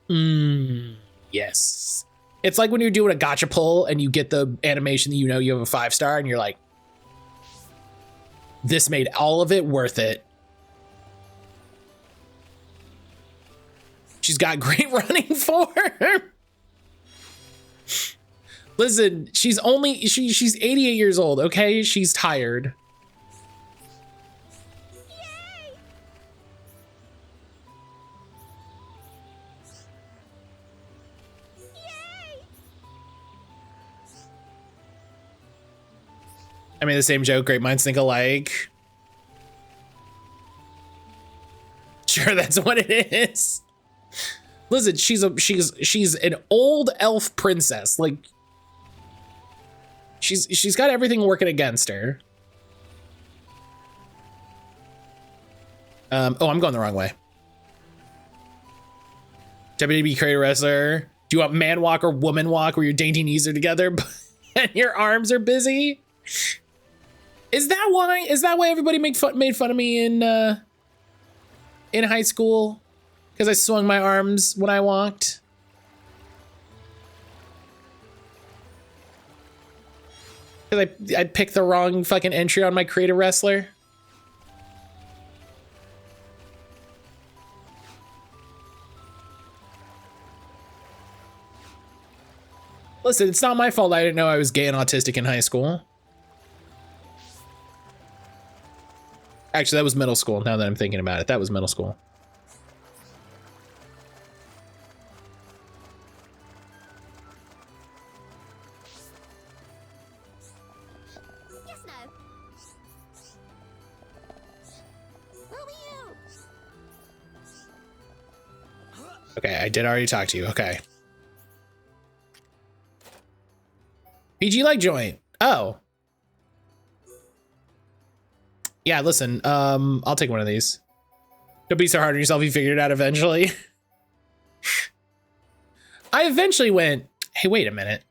yes. It's like when you're doing a gacha pull and you get the animation that you know you have a 5-star and you're like, this made all of it worth it. She's got great running form. Listen, she's 88 years old, okay? She's tired. I mean, the same joke, great minds think alike. Sure, that's what it is. Listen, she's an old elf princess. Like, she's got everything working against her. Oh, I'm going the wrong way. WWE creator wrestler. Do you want man walk or woman walk where your dainty knees are together and your arms are busy? Is that why everybody made fun of me in high school? Because I swung my arms when I walked? Because I picked the wrong fucking entry on my creator wrestler? listen, it's not my fault I didn't know I was gay and autistic in high school. Actually, that was middle school, now that I'm thinking about it. That was middle school. Yes, no. Who are you? Okay, I did already talk to you. Okay. PG like joint. Oh. Yeah, listen, I'll take one of these. Don't be so hard on yourself, you figured it out eventually. I eventually went, hey, wait a minute.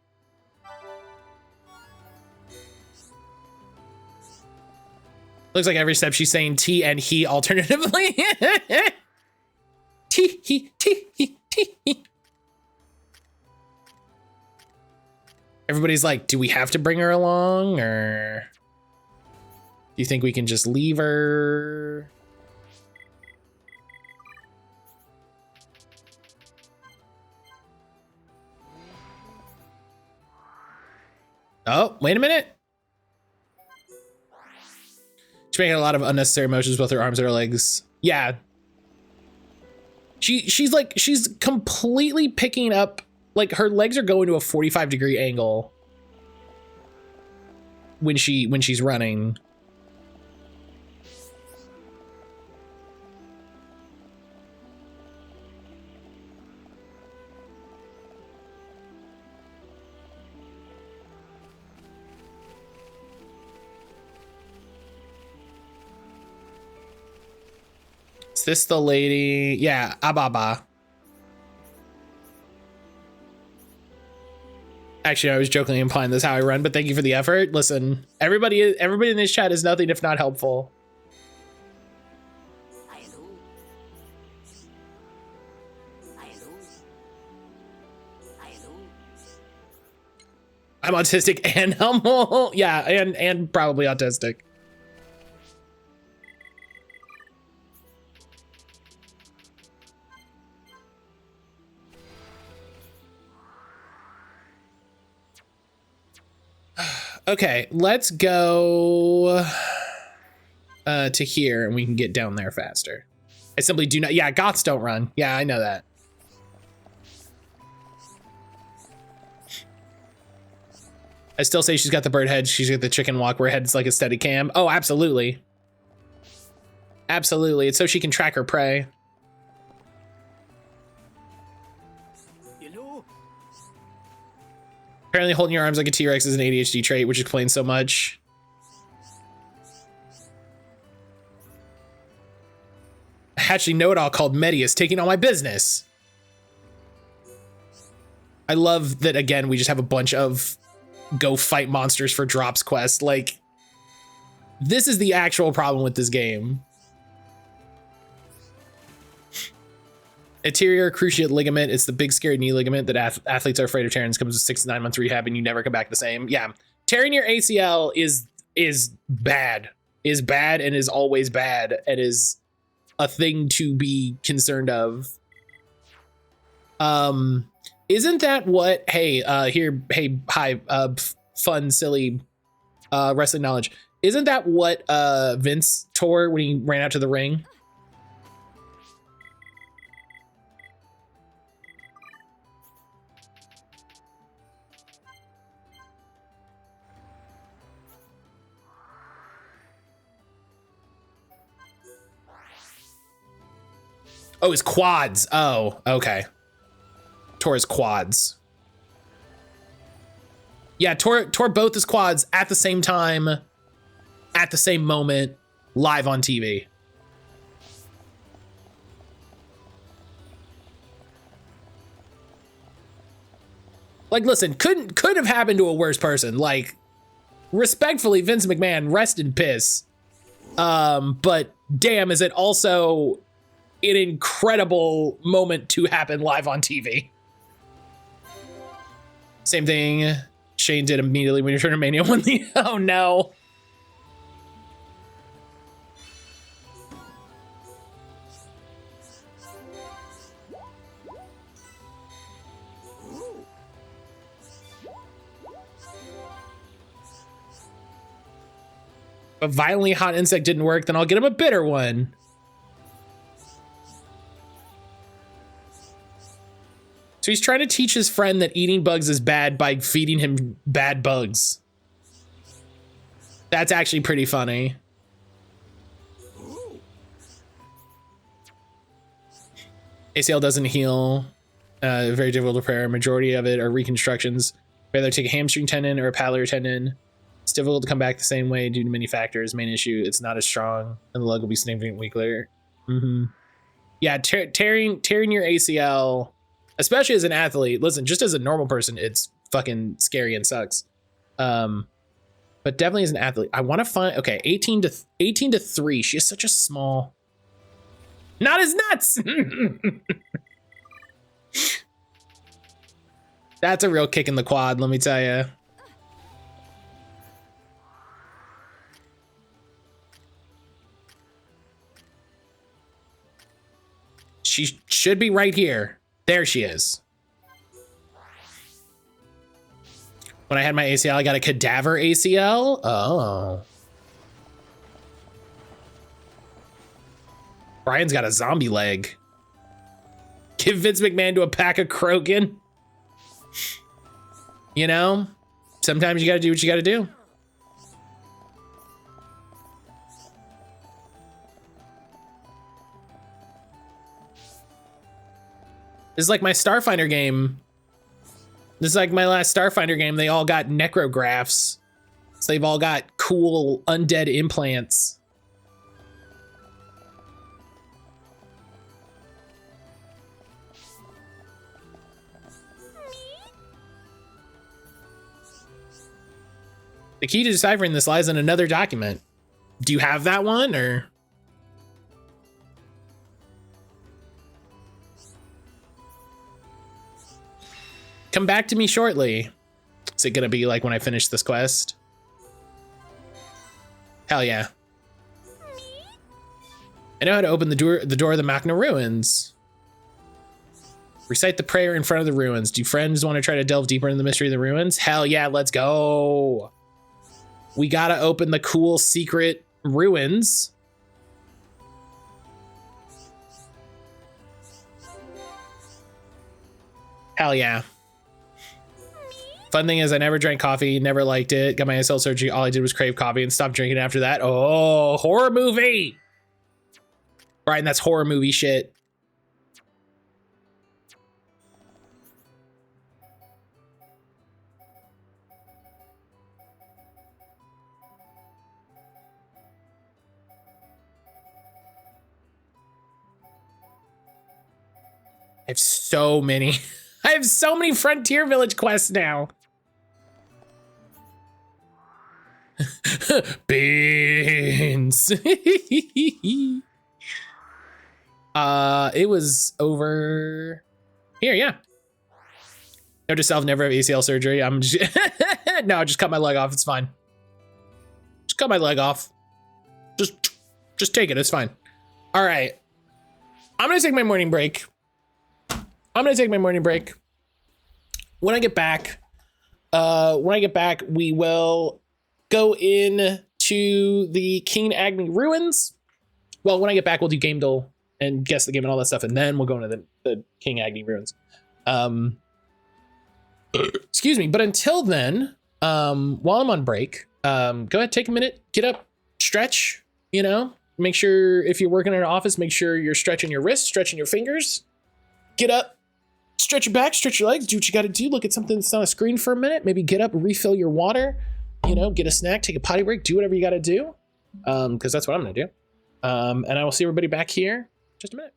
Looks like every step she's saying T and he alternatively. T, he, T, he, T, he. Everybody's like, do we have to bring her along, or do you think we can just leave her? Oh, wait a minute. She's making a lot of unnecessary motions with her arms and her legs. Yeah. She's completely picking up, like her legs are going to a 45-degree angle when she's running. Is this the lady? Yeah, Ababa. Actually, I was jokingly implying this is how I run, but thank you for the effort. Listen, everybody in this chat is nothing if not helpful. I'm autistic and humble. Yeah, and probably autistic. Okay, let's go to here and we can get down there faster. I simply do not. Yeah, goths don't run. Yeah, I know that. I still say she's got the bird head. She's got the chicken walk where her head's like a steady cam. Oh, absolutely. Absolutely. It's so she can track her prey. Apparently holding your arms like a T-Rex is an ADHD trait, which explains so much. I actually know it all called Medius taking all my business. I love that, again, we just have a bunch of go fight monsters for drops quest. Like, this is the actual problem with this game. Anterior cruciate ligament. It's the big scary knee ligament that athletes are afraid of tearing. It comes with 6 to 9 months rehab and you never come back the same. Yeah. Tearing your ACL is bad. Is bad and is always bad and is a thing to be concerned of. Isn't that what, hey, fun, silly, wrestling knowledge. Isn't that what Vince tore when he ran out to the ring? Oh, his quads. Oh, okay. Tore his quads. Yeah, tore both his quads at the same time, at the same moment, live on TV. Like, listen, could have happened to a worse person. Like, respectfully, Vince McMahon, rest in piss. But damn, is it also an incredible moment to happen live on TV. Same thing Shane did immediately when he returned to Mania won the, oh no. a violently hot insect didn't work, then I'll get him a bitter one. So he's trying to teach his friend that eating bugs is bad by feeding him bad bugs. That's actually pretty funny. ACL doesn't heal. Very difficult to repair. Majority of it are reconstructions. Rather take a hamstring tendon or a patellar tendon. It's difficult to come back the same way due to many factors. Main issue, it's not as strong, and the leg will be significantly weaker. Yeah, tearing your ACL, especially as an athlete. Listen, just as a normal person, it's fucking scary and sucks. But definitely as an athlete, I want to find. Okay, 18 to 3. She is such a small. Not as nuts. That's a real kick in the quad, let me tell you. She should be right here. There she is. When I had my ACL, I got a cadaver ACL. Oh. Brian's got a zombie leg. Give Vince McMahon to a pack of Krogan. You know, sometimes you gotta do what you gotta do. This is like my Starfinder game. This is like my last Starfinder game. They all got necrographs. So they've all got cool undead implants. The key to deciphering this lies in another document. Do you have that one, or? Come back to me shortly. Is it gonna be like when I finish this quest? Hell yeah. I know how to open the door of the Machna ruins. Recite the prayer in front of the ruins. Do friends want to try to delve deeper into the mystery of the ruins? Hell yeah, let's go. We gotta open the cool secret ruins. Hell yeah. Fun thing is I never drank coffee, never liked it. Got my ACL surgery, all I did was crave coffee and stopped drinking after that. Oh, horror movie. Brian, that's horror movie shit. I have so many. I have so many Frontier Village quests now. Beans. It was over here, yeah. Note to self, never have ACL surgery. I'm just no, just cut my leg off. It's fine. Just cut my leg off. Just take it. It's fine. All right. I'm gonna take my morning break. When I get back, we will go in to the King Agni ruins. Well, when I get back, we'll do Game Duel and guess the game and all that stuff, and then we'll go into the King Agni ruins. Excuse me, but until then, while I'm on break, go ahead, take a minute, get up, stretch, you know, make sure if you're working in an office, make sure you're stretching your wrists, stretching your fingers, get up, stretch your back, stretch your legs, do what you got to do, look at something that's on a screen for a minute, maybe get up, refill your water, you know, get a snack, take a potty break, do whatever you got to do, because that's what I'm going to do. And I will see everybody back here in just a minute.